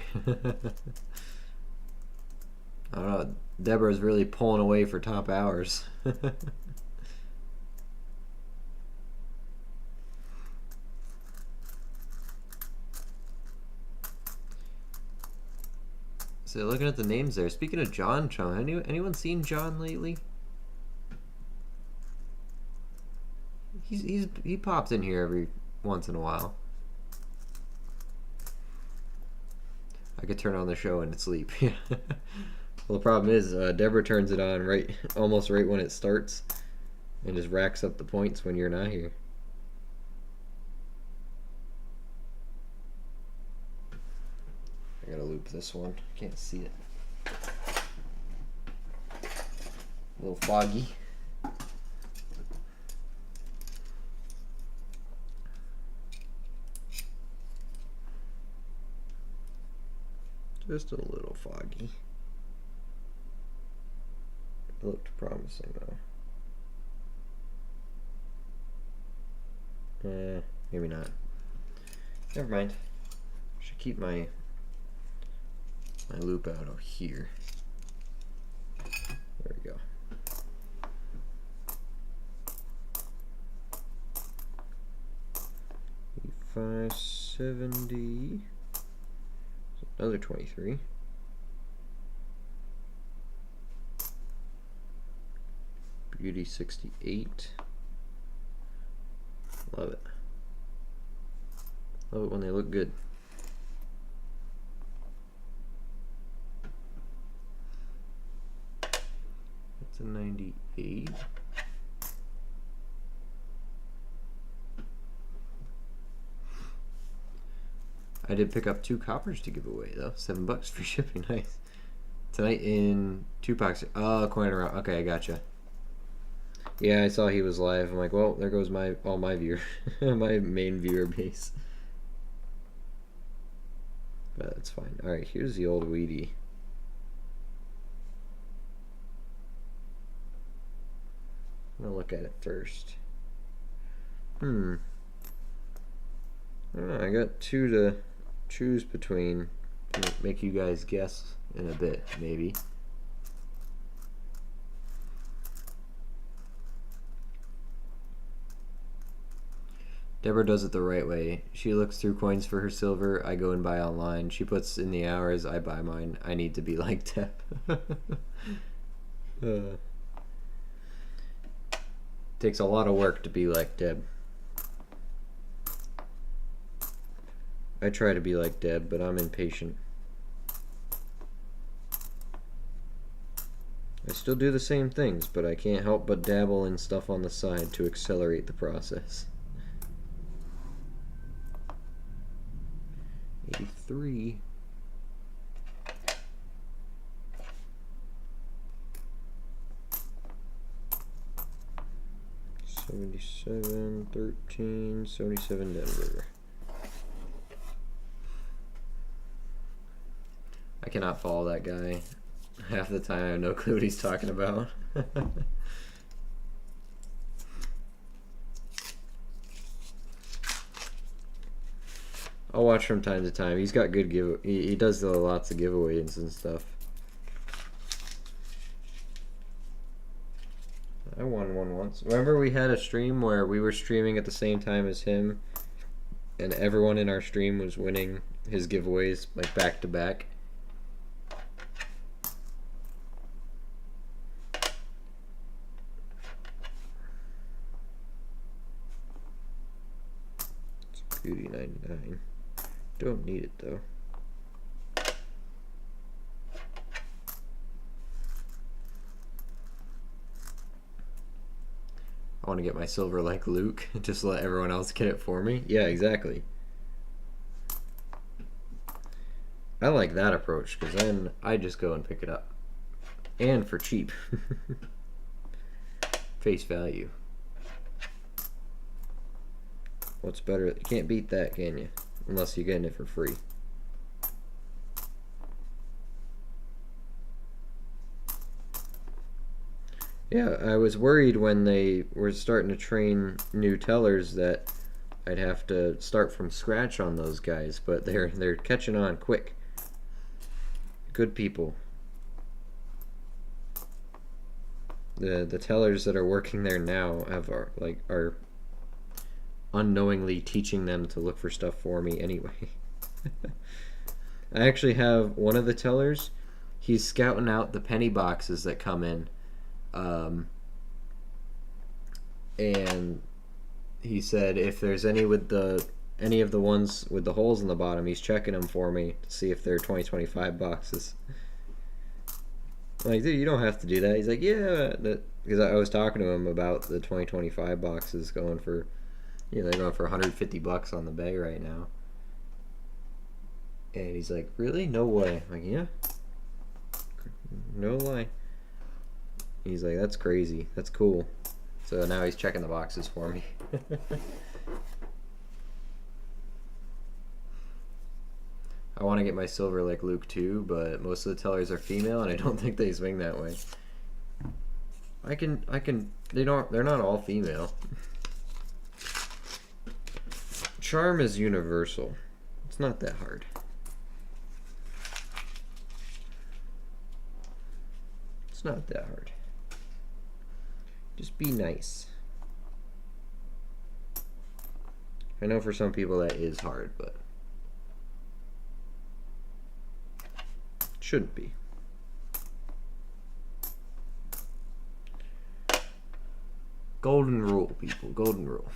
I don't know. Deborah's really pulling away for top hours. So looking at the names there. Speaking of John Chum, anyone seen John lately? He pops in here every once in a while. I could turn on the show and sleep. Well, the problem is Deborah turns it on almost right when it starts, and just racks up the points when you're not here. I gotta loop this one. Can't see it. A little foggy. Just a little foggy. It looked promising though. Maybe not. Never mind. Should keep my loop out of here. There we go. $570. Another 23. Beauty 68. Love it. Love it when they look good. That's a 98. I did pick up 2 coppers to give away though. $7 for shipping. Nice. Tonight in 2 packs. Oh, coin around. Okay, I gotcha. Yeah, I saw he was live. I'm like, well, there goes all my viewer, my main viewer base. But that's fine. All right, here's the old weedy. I'm gonna look at it first. I don't know, I got 2 to choose between. Make you guys guess in a bit, maybe. Deborah does it the right way. She looks through coins for her silver. I go and buy online. She puts in the hours. I buy mine. I need to be like Deb. Takes a lot of work to be like Deb. I try to be like Deb, but I'm impatient. I still do the same things, but I can't help but dabble in stuff on the side to accelerate the process. 83. $77, $13, $77 Denver. I cannot follow that guy. Half the time I have no clue what he's talking about. I'll watch from time to time. He's got good he does lots of giveaways and stuff. I won one once. Remember we had a stream where we were streaming at the same time as him, and everyone in our stream was winning his giveaways like back to back. It's Beauty 99. Don't need it though. I want to get my silver like Luke, just let everyone else get it for me. Yeah, exactly. I like that approach, because then I just go and pick it up. And for cheap. Face value. What's better? You can't beat that, can you? Unless you're getting it for free. Yeah, I was worried when they were starting to train new tellers that I'd have to start from scratch on those guys, but they're catching on quick. Good people. The tellers that are working there now are unknowingly teaching them to look for stuff for me anyway. I actually have one of the tellers. he's scouting out the penny boxes that come in, and he said if there's any of the ones with the holes in the bottom, he's checking them for me to see if they're 2025 boxes. I'm like, dude, you don't have to do that. He's like, yeah, because I was talking to him about the 2025 boxes going for, they're going for $150 on the bay right now. And he's like, really? No way. I'm like, yeah, no lie. He's like, that's crazy. That's cool. So now he's checking the boxes for me. I want to get my silver like Luke too, but most of the tellers are female, and I don't think they swing that way. They're not all female. Charm is universal. It's not that hard. It's not that hard. Just be nice. I know for some people that is hard, but it shouldn't be. Golden rule, people. Golden rule.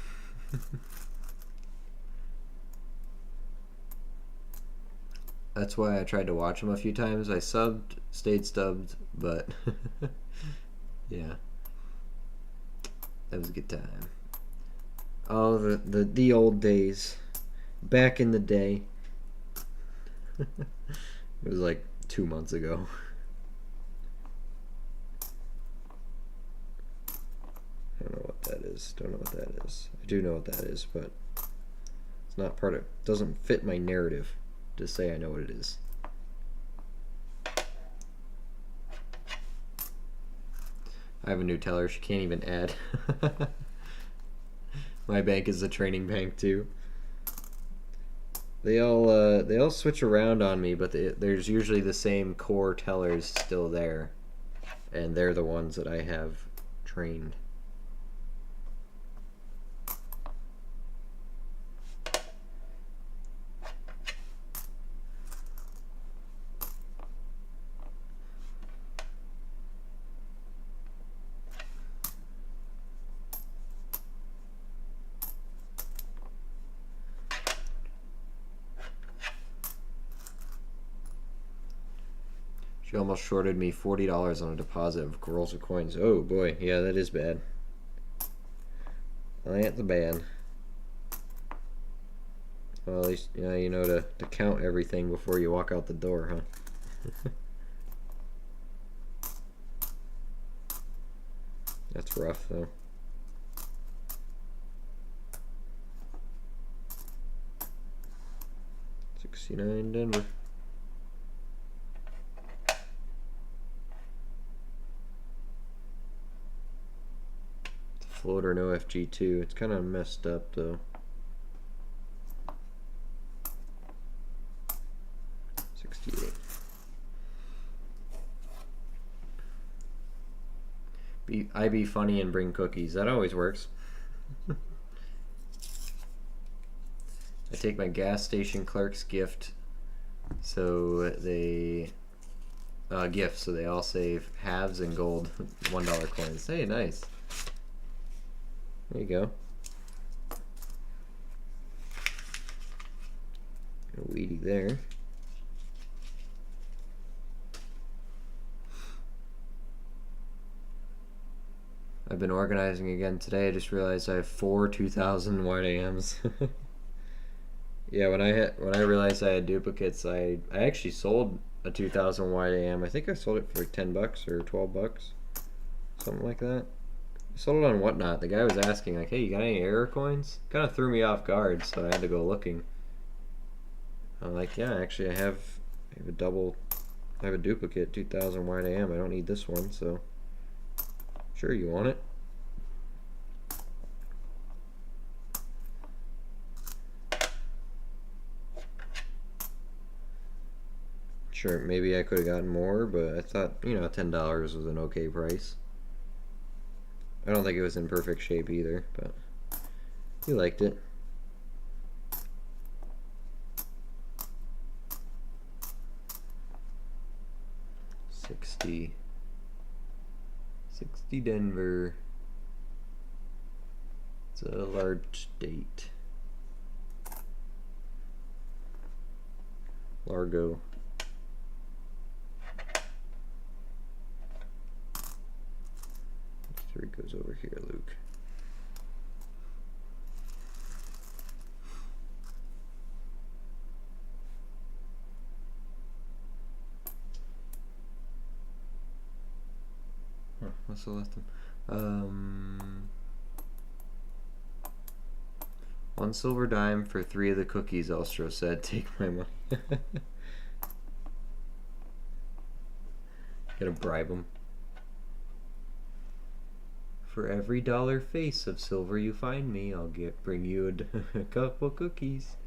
That's why I tried to watch them a few times. I subbed, stayed stubbed, but yeah. That was a good time. Oh, the old days. Back in the day. It was like 2 months ago. I don't know what that is. Don't know what that is. I do know what that is, but it's not part of, doesn't fit my narrative to say I know what it is. I have a new teller. She can't even add. My bank is a training bank too. They all switch around on me, but there's usually the same core tellers still there, and they're the ones that I have trained. She almost shorted me $40 on a deposit of rolls of coins. Oh boy, yeah, that is bad. That's bad. Well, at least you know to count everything before you walk out the door, huh? That's rough, though. $69 Denver. Floater and OFG2. It's kind of messed up though. 68. I be funny and bring cookies. That always works. I take my gas station clerk's gift, so they gifts, so they all save halves and gold $1 coins. Hey, nice. There you go. A weedy there. I've been organizing again today. I just realized I have 4 2000 wide AMs. Yeah, when I realized I had duplicates, I actually sold a 2000 wide AM. I think I sold it for like $10 or $12, something like that. I sold it on Whatnot. The guy was asking like, "Hey, you got any error coins?" Kind of threw me off guard, so I had to go looking. I'm like, "Yeah, actually, I have a duplicate 2000 wide AM. I don't need this one, so sure, you want it?" Sure, maybe I could have gotten more, but I thought, $10 was an okay price. I don't think it was in perfect shape either, but he liked it. 60. 60 Denver. It's a large state. Largo. Three goes over here, Luke. Huh, what's the last one? 1 silver dime for 3 of the cookies, Elstro said. Take my money. Gotta bribe them. For every dollar face of silver you find me, I'll bring you a couple cookies.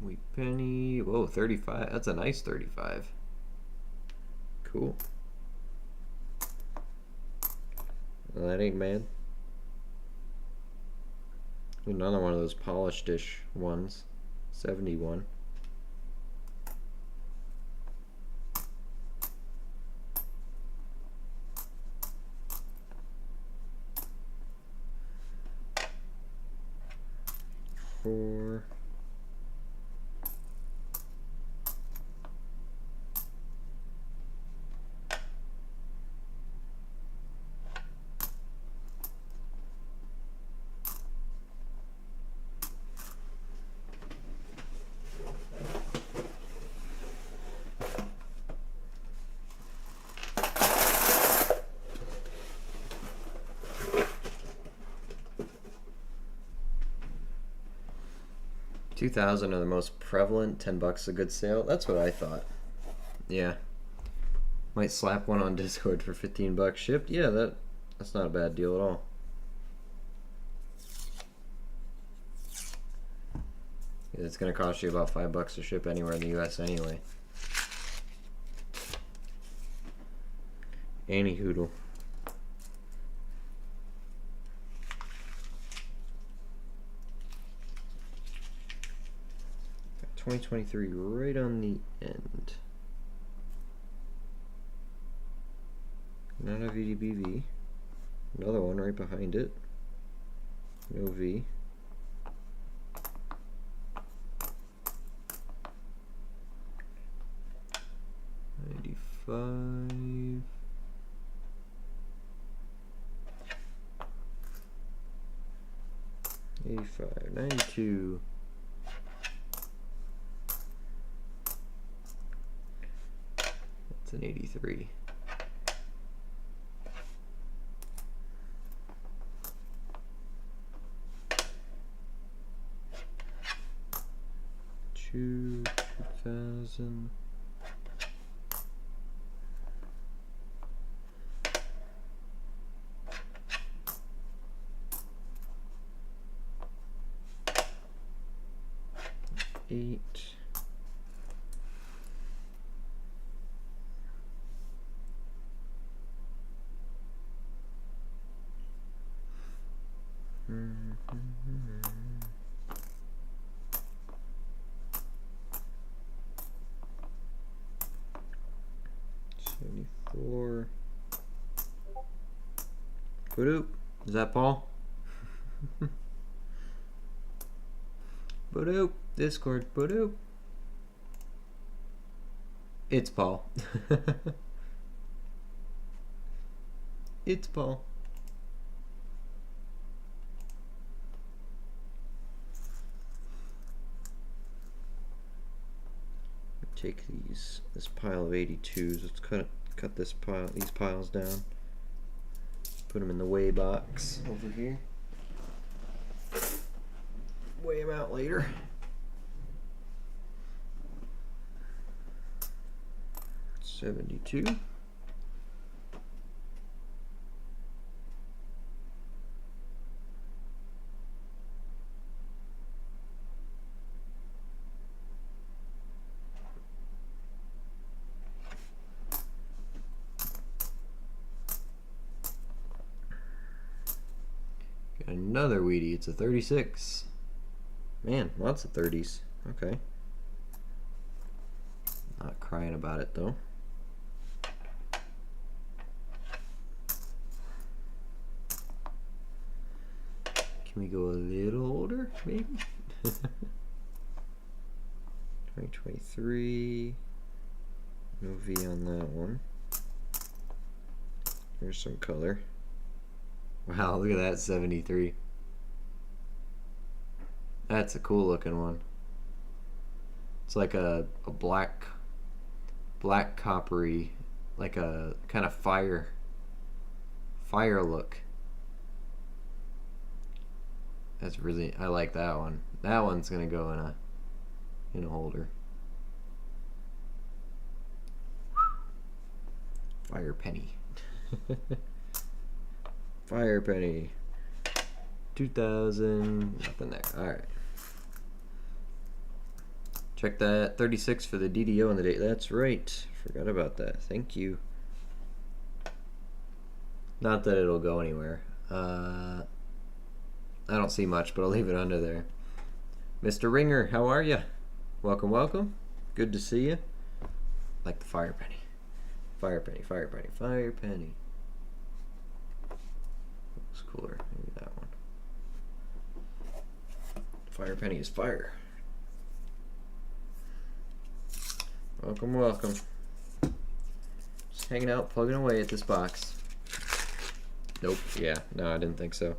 Wheat penny. Whoa, 35. That's a nice 35. Cool. Well, that ain't bad. Another one of those polished-ish ones. 71. Four. $2,000 are the most prevalent. $10 a good sale. That's what I thought. Yeah. Might slap one on Discord for $15 shipped. Yeah, that's not a bad deal at all. It's gonna cost you about $5 to ship anywhere in the US anyway. Anyhoodle. 2023 right on the end. Not a VDBV. Another one right behind it. No V. $95. $85. $92. That's an $83. $2,000. $8. $74. Boop. Is that Paul? Boop. Discord. Boop. It's Paul. It's Paul. Take this pile of 82s. Let's cut these piles down. Put them in the weigh box over here. Weigh them out later. $72. Another Wheatie. It's a 36. Man, lots of 30s. Okay. Not crying about it though. Can we go a little older, maybe? 2023. No V on that one. Here's some color. Wow, look at that 73. That's a cool looking one. It's like a black coppery, like a kind of fire look. That's really, I like that one. That one's gonna go in a holder. Fire penny. Fire penny. 2000, nothing there. Alright. Check that 36 for the DDO on the date. That's right. Forgot about that. Thank you. Not that it'll go anywhere. I don't see much, but I'll leave it under there. Mr. Ringer, how are you? Welcome, welcome. Good to see you. Like the fire penny. Fire penny, fire penny, fire penny. Looks cooler. Maybe that one. Fire penny is fire. Welcome, welcome. Just hanging out, plugging away at this box. Nope. Yeah. No, I didn't think so.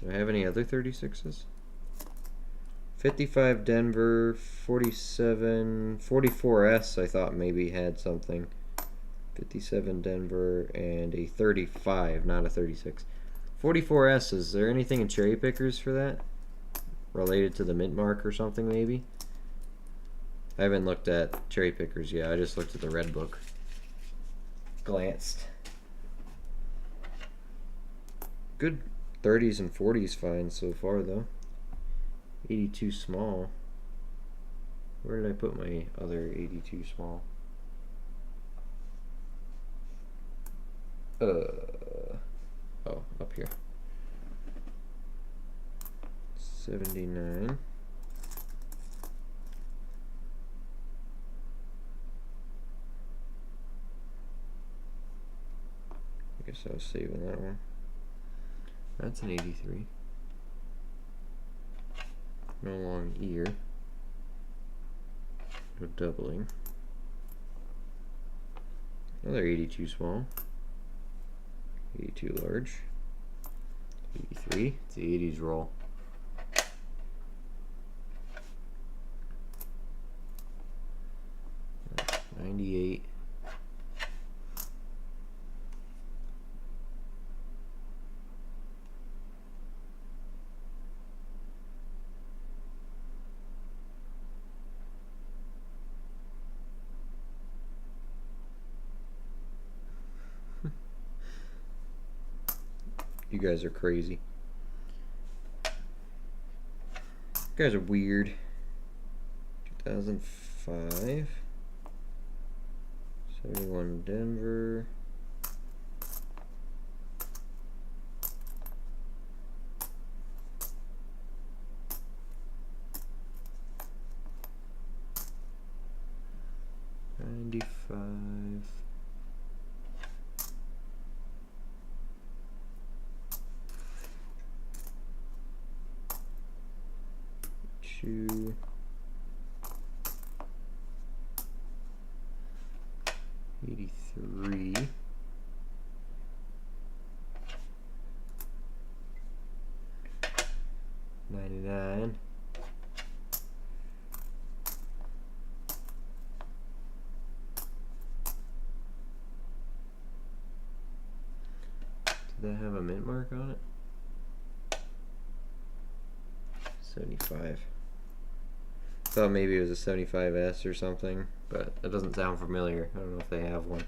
Do I have any other 36s? 55 Denver, 47, 44S I thought maybe had something. 57 Denver and a 35, not a 36. 44S, is there anything in cherry pickers for that? Related to the mint mark or something maybe? I haven't looked at cherry pickers yet, I just looked at the red book. Glanced. Good 30s and 40s finds so far though. 82 small. Where did I put my other 82 small? Oh, up here. 79. I guess I was saving that one. That's an 83. No long ear. No doubling. Another 82 small. 82 large. 83. It's the 80s roll. $98. You guys are crazy. You guys are weird. 2005. 71 Denver. $95. Two. 83. 99. Did that have a mint mark on it? 75. Thought maybe it was a 75S or something, but that doesn't sound familiar. I don't know if they have one.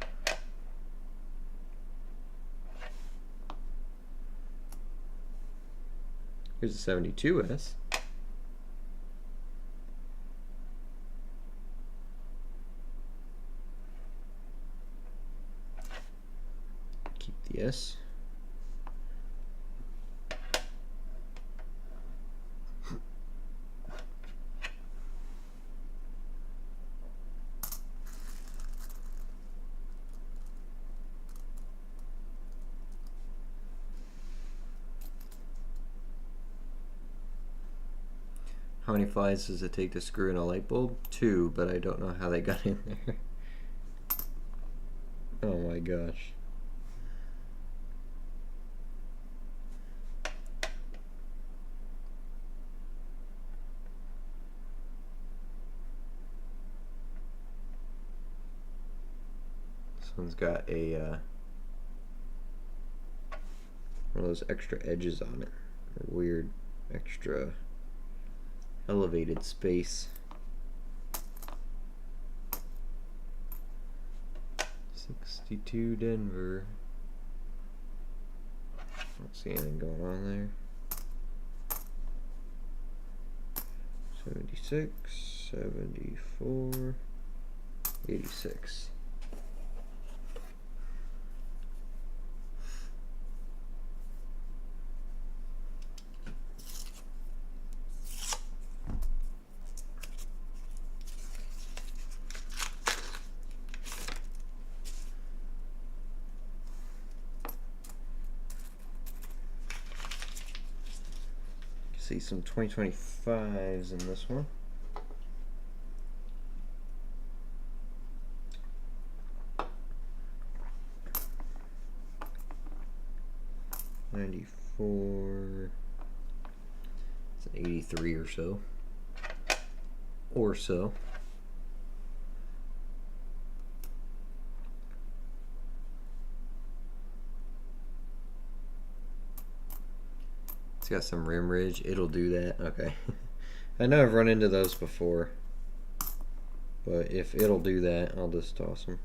Here's a 72S. Keep Yes. How many flies does it take to screw in a light bulb? 2, but I don't know how they got in there. Oh my gosh. This one's got a one of those extra edges on it. A weird extra elevated space. 62 Denver. Don't see anything going on there. 76, 74, 86. See some 2025s in this one. '94. It's an 83 or so. Or so. It's got some rim ridge. It'll do that. Okay. I know I've run into those before. But if it'll do that, I'll just toss them.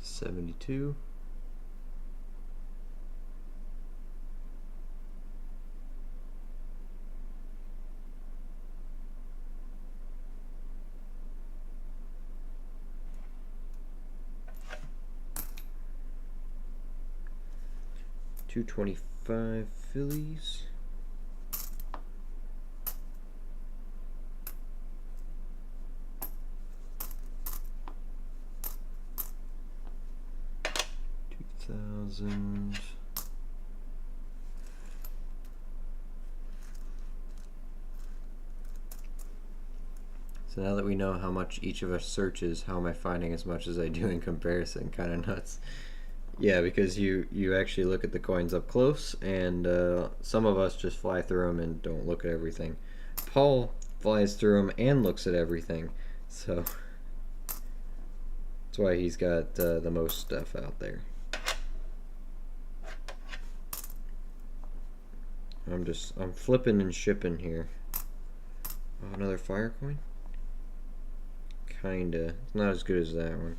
$72. $225 Phillies. $2,000. So now that we know how much each of us searches, how am I finding as much as I do in comparison? Kind of nuts. Yeah, because you actually look at the coins up close, and some of us just fly through them and don't look at everything. Paul flies through them and looks at everything, so that's why he's got the most stuff out there. I'm flipping and shipping here. Oh, another fire coin? Kinda. It's not as good as that one.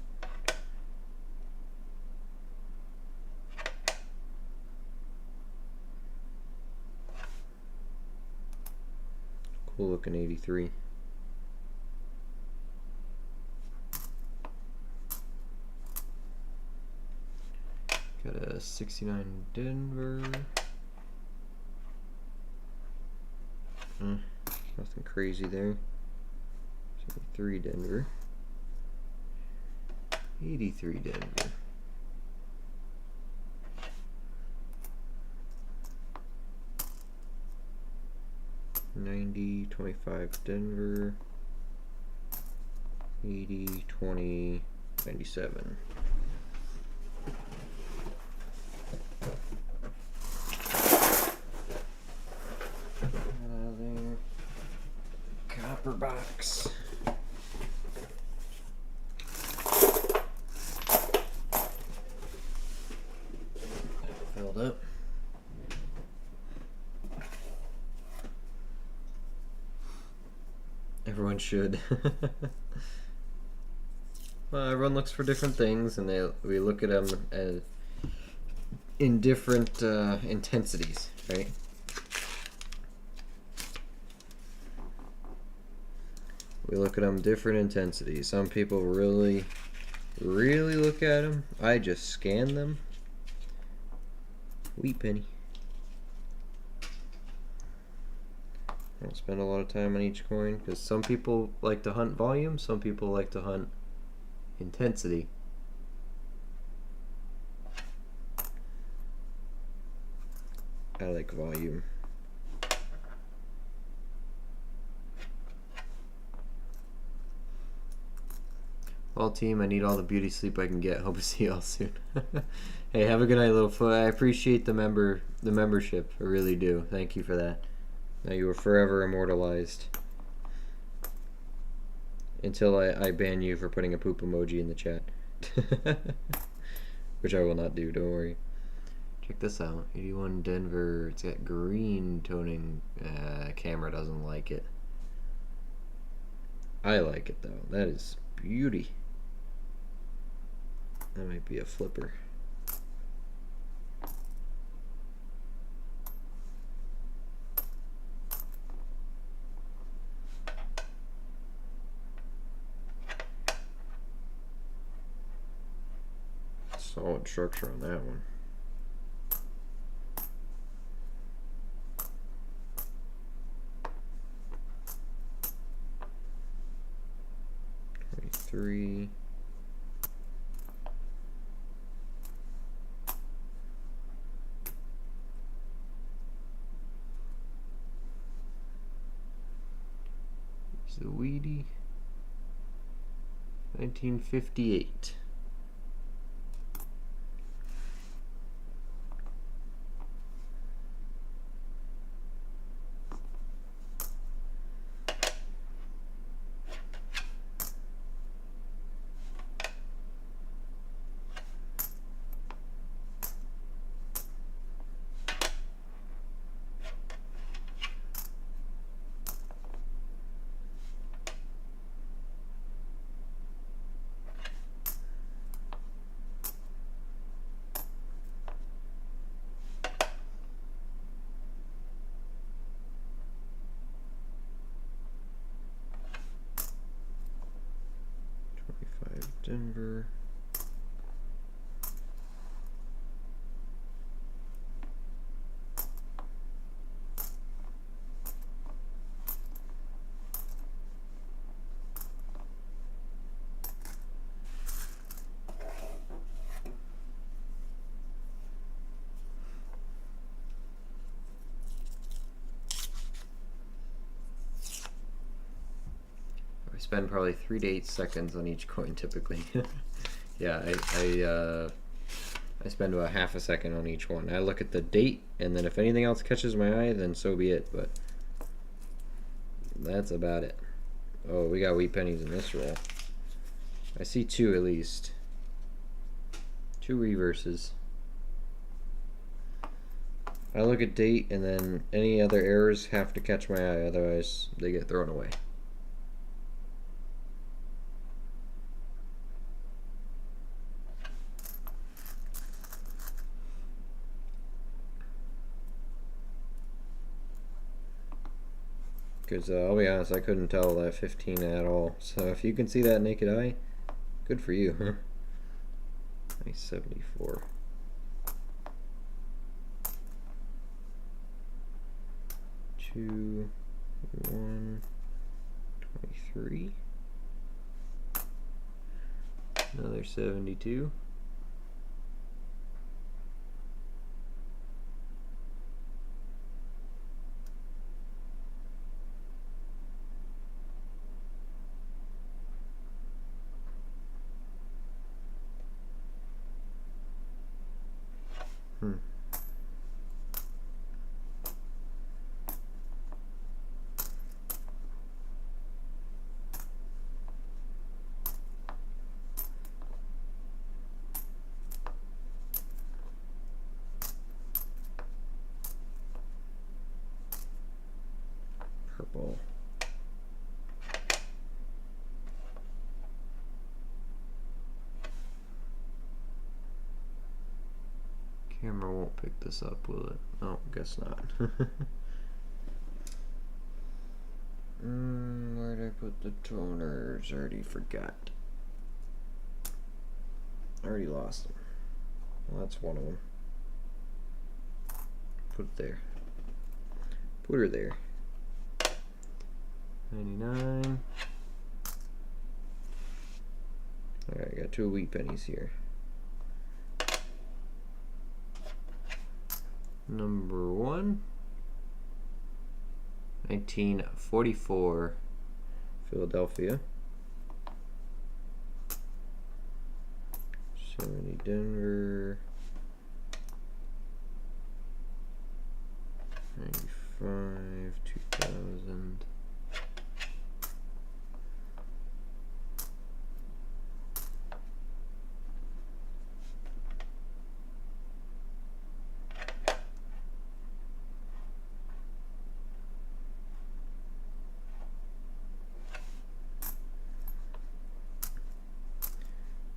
Cool looking 83. Got a 69 Denver. Nothing crazy there. 73 Denver. 83 Denver. $90, $25 Denver. 80, 20, 97. There. Copper box. Everyone should. Well, everyone looks for different things, and we look at them as in different intensities, right? We look at them different intensities. Some people really, really look at them. I just scan them. Wheat penny. I don't spend a lot of time on each coin because some people like to hunt volume, some people like to hunt intensity. I like volume. Well, team, I need all the beauty sleep I can get. Hope to see y'all soon. Hey, have a good night, Littlefoot. I appreciate the membership. I really do. Thank you for that. Now you are forever immortalized. Until I ban you for putting a poop emoji in the chat. Which I will not do, don't worry. Check this out. 81 Denver. It's got green toning. Camera doesn't like it. I like it though. That is beauty. That might be a flipper. Solid structure on that one. Three. Weedy. 1958. Denver. I spend probably 3 to 8 seconds on each coin typically. Yeah, I spend about half a second on each one. I look at the date, and then if anything else catches my eye, then so be it, but that's about it. Oh, we got wheat pennies in this roll. I see 2 at least. 2 reverses. I look at date, and then any other errors have to catch my eye, otherwise they get thrown away. Because I'll be honest, I couldn't tell that 15 at all. So if you can see that naked eye, good for you. Nice 74. Two, 1, 23. Another 72. Purple. Camera won't pick this up, will it? Oh, guess not. Where'd I put the toners? Already forgot. I already lost them. Well, that's one of them. Put it there. Put her there. 99. Alright, I got 2 wheat pennies here. Number 1. 1944. Philadelphia. 70 Denver. 95, 2000.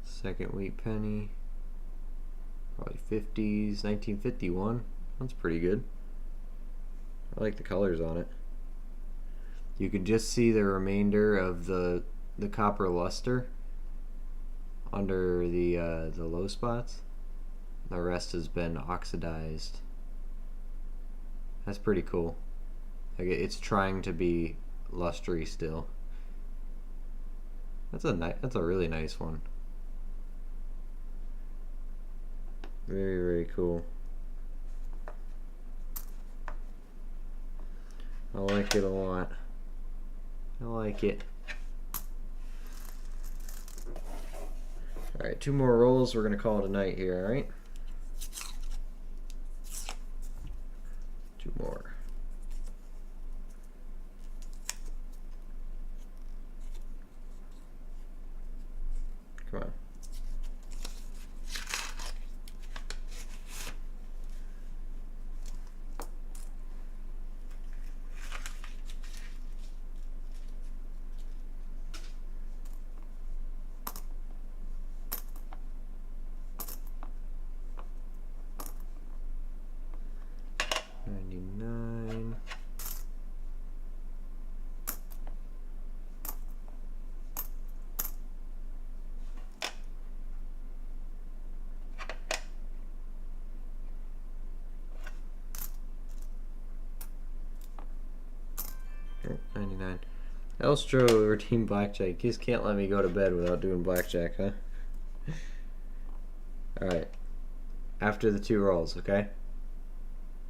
Second wheat penny. Probably 50s, 1951. That's pretty good. I like the colors on it. You can just see the remainder of the copper luster under the low spots. The rest has been oxidized. That's pretty cool. Like it's trying to be lustery still. That's a really nice one. Very, very cool. I like it a lot. I like it. Alright, 2 more rolls. We're going to call it a night here, alright? 2 more. Come on. Elstro redeem blackjack. Just can't let me go to bed without doing blackjack, huh? Alright. After the 2 rolls, okay?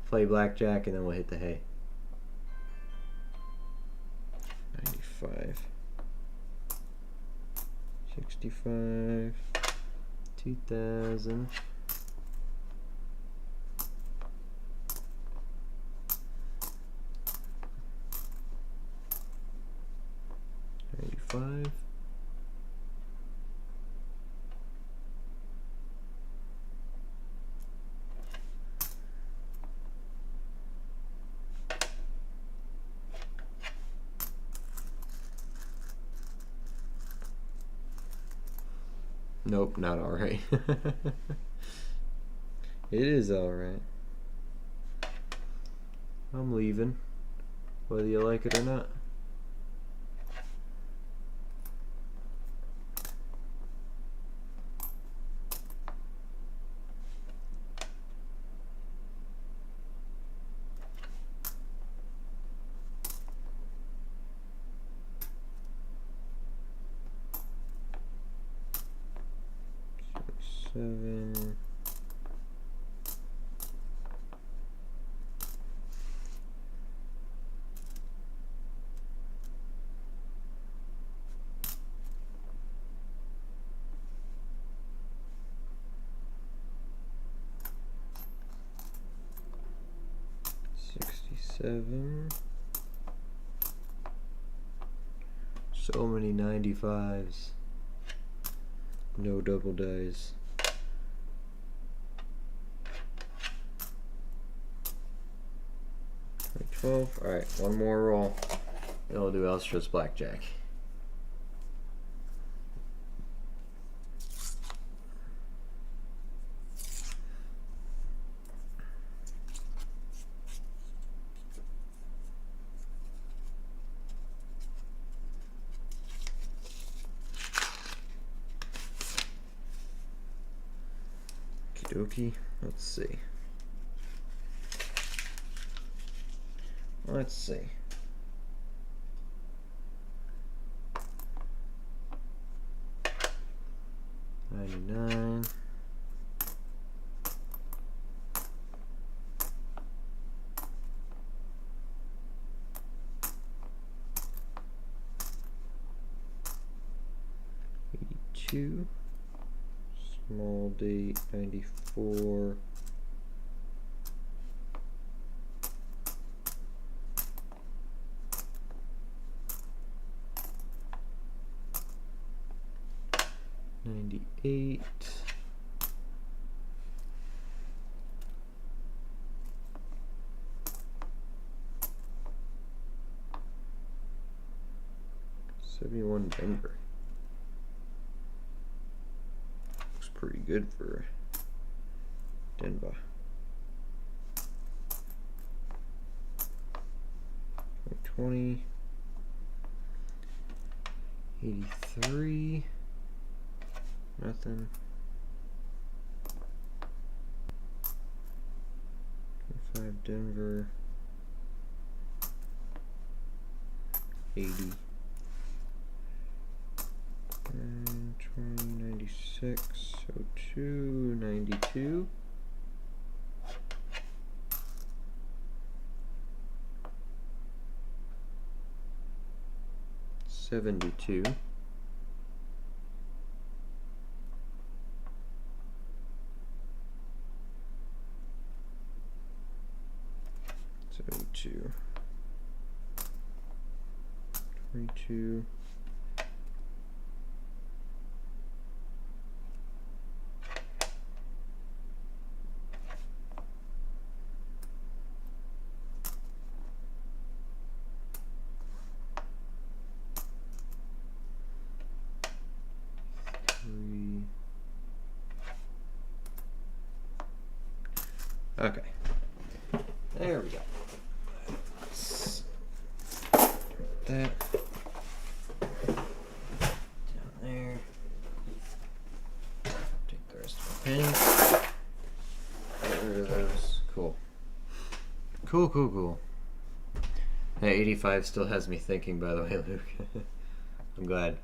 Play blackjack and then we'll hit the hay. 95. 65. 2000. 95. Nope, not alright. It is alright. I'm leaving, whether you like it or not. Seven. $67. So many 95s. No double dice. 12. Alright, 1 more roll. Then we'll do Elstra's blackjack. Okie dokie. Let's see. Let's see. $99. $82. Small date 94. $98. $71 Denver. Looks pretty good for Denver. 20. 83. Nothing. 5 Denver. 80. 20, 96, 02, 92. 72. 72. 22. 3. Okay. There we go. Let's put that down there. Take the rest of my pennies. Get rid of those. Cool. Cool. That 85 still has me thinking, by the way, Luke. I'm glad.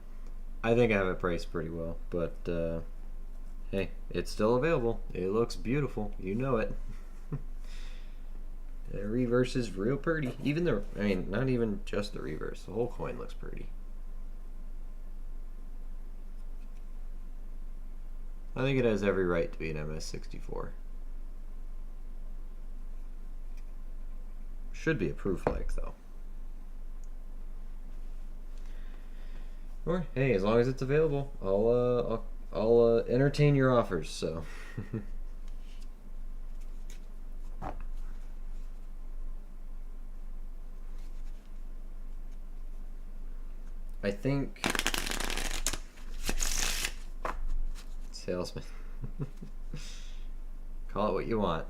I think I have it priced pretty well, but hey, it's still available. It looks beautiful. You know it. The reverse is real pretty. Even the, I mean, not even just the reverse. The whole coin looks pretty. I think it has every right to be an MS-64. Should be a proof like, though. Or hey, as long as it's available, I'll entertain your offers. So. I think salesman. Call it what you want.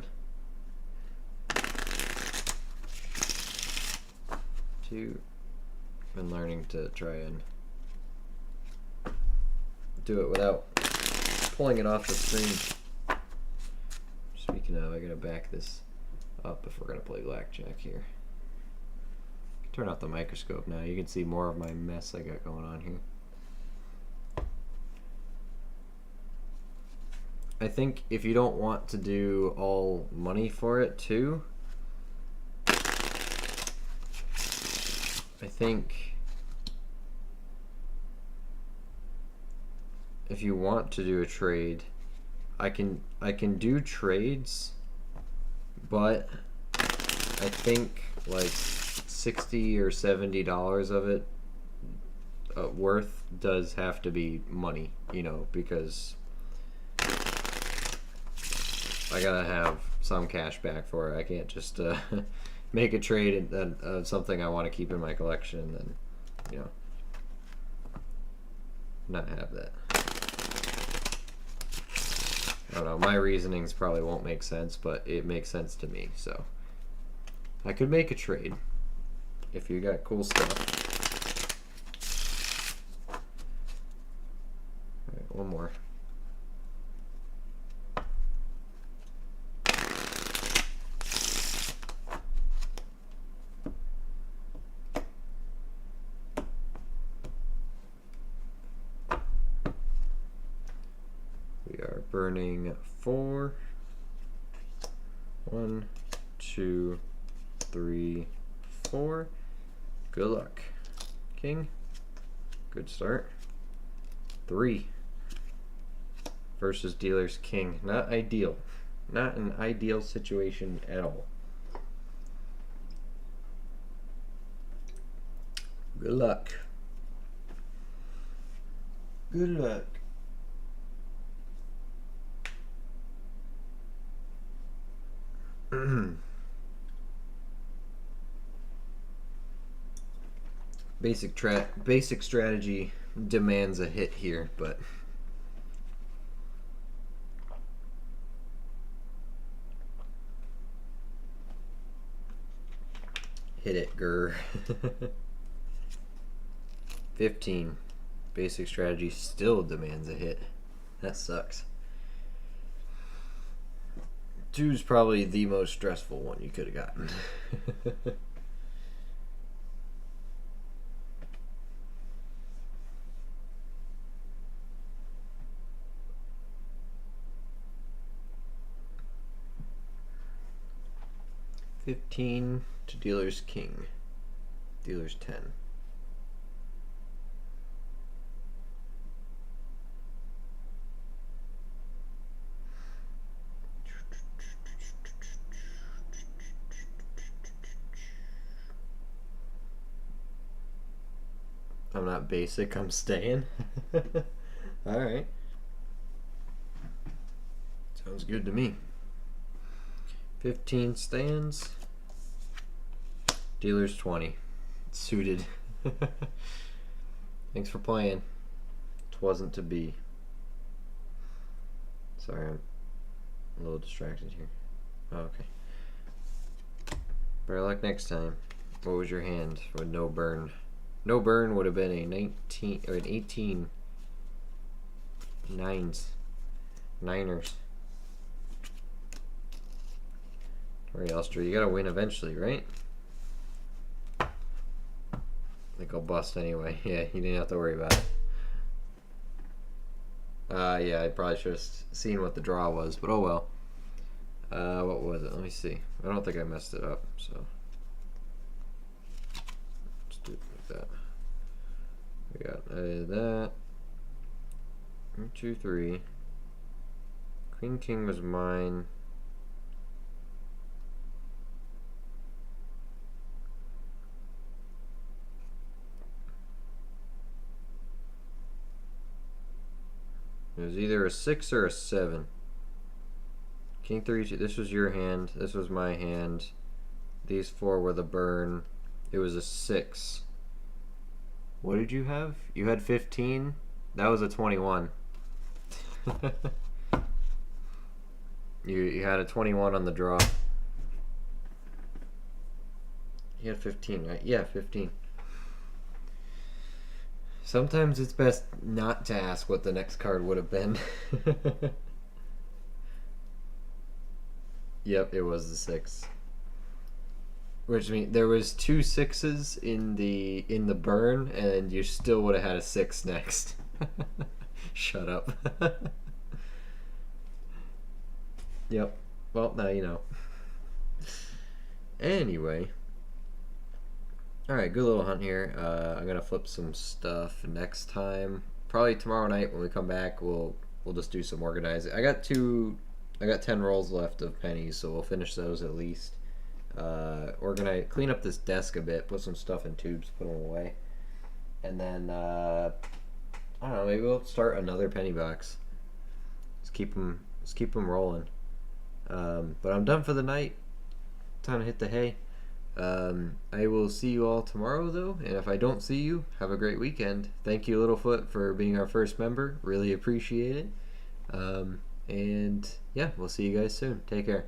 2. Been learning to try and do it without pulling it off the screen. Speaking of, I gotta back this up if we're gonna play blackjack here. Turn off the microscope now. You can see more of my mess I got going on here. I think if you don't want to do all money for it too, I think if you want to do a trade, I can do trades, but I think like $60 or $70 of it worth does have to be money, you know, because I gotta have some cash back for it. I can't just make a trade of something I want to keep in my collection and then, you know, not have that. I don't know, my reasonings probably won't make sense, but it makes sense to me, so I could make a trade if you got cool stuff. Alright, one more. We are burning 4. 1, 2, 3, 4. Good luck. King. Good start. 3. Versus dealer's king. Not ideal. Not an ideal situation at all. Good luck. Good luck. Basic strategy demands a hit here, but hit it, grr. 15. Basic strategy still demands a hit. That sucks. 2 is probably the most stressful one you could have gotten. $15 to dealer's king. Dealer's 10. I'm not basic, I'm staying. Alright. Sounds good to me. 15 stands. Dealer's 20. Suited. Thanks for playing. 'Twasn't to be. Sorry, I'm a little distracted here. Oh, okay. Better luck next time. What was your hand with no burn? No burn would have been a 19 or an 18. Niners. Alright, Elster, you gotta win eventually, right? I think I'll bust anyway. Yeah, you didn't have to worry about it. Yeah, I probably should have seen what the draw was, but oh well. What was it? Let me see. I don't think I messed it up, so let's do it like that. We got that. 1, 2, 3. Queen King was mine. It was either a 6 or a 7. King 3, 2. This was your hand. This was my hand. These 4 were the burn. It was a 6. What did you have? You had 15? That was a 21. You had a 21 on the draw. You had 15, right? Yeah, 15. Sometimes it's best not to ask what the next card would have been. Yep, it was the 6. Which means there was 2 6s in the burn, and you still would have had a 6 next. Shut up. Yep. Well, now you know. Anyway. Alright, good little hunt here. I'm gonna flip some stuff next time. Probably tomorrow night when we come back, we'll just do some organizing. I got 10 rolls left of pennies, so we'll finish those at least. Clean up this desk a bit, put some stuff in tubes, put them away, and then I don't know, maybe we'll start another penny box. Let's keep them rolling. But I'm done for the night. Time to hit the hay. I will see you all tomorrow though, and if I don't see you, have a great weekend. Thank you, Littlefoot, for being our first member. Really appreciate it. And yeah, we'll see you guys soon. Take care.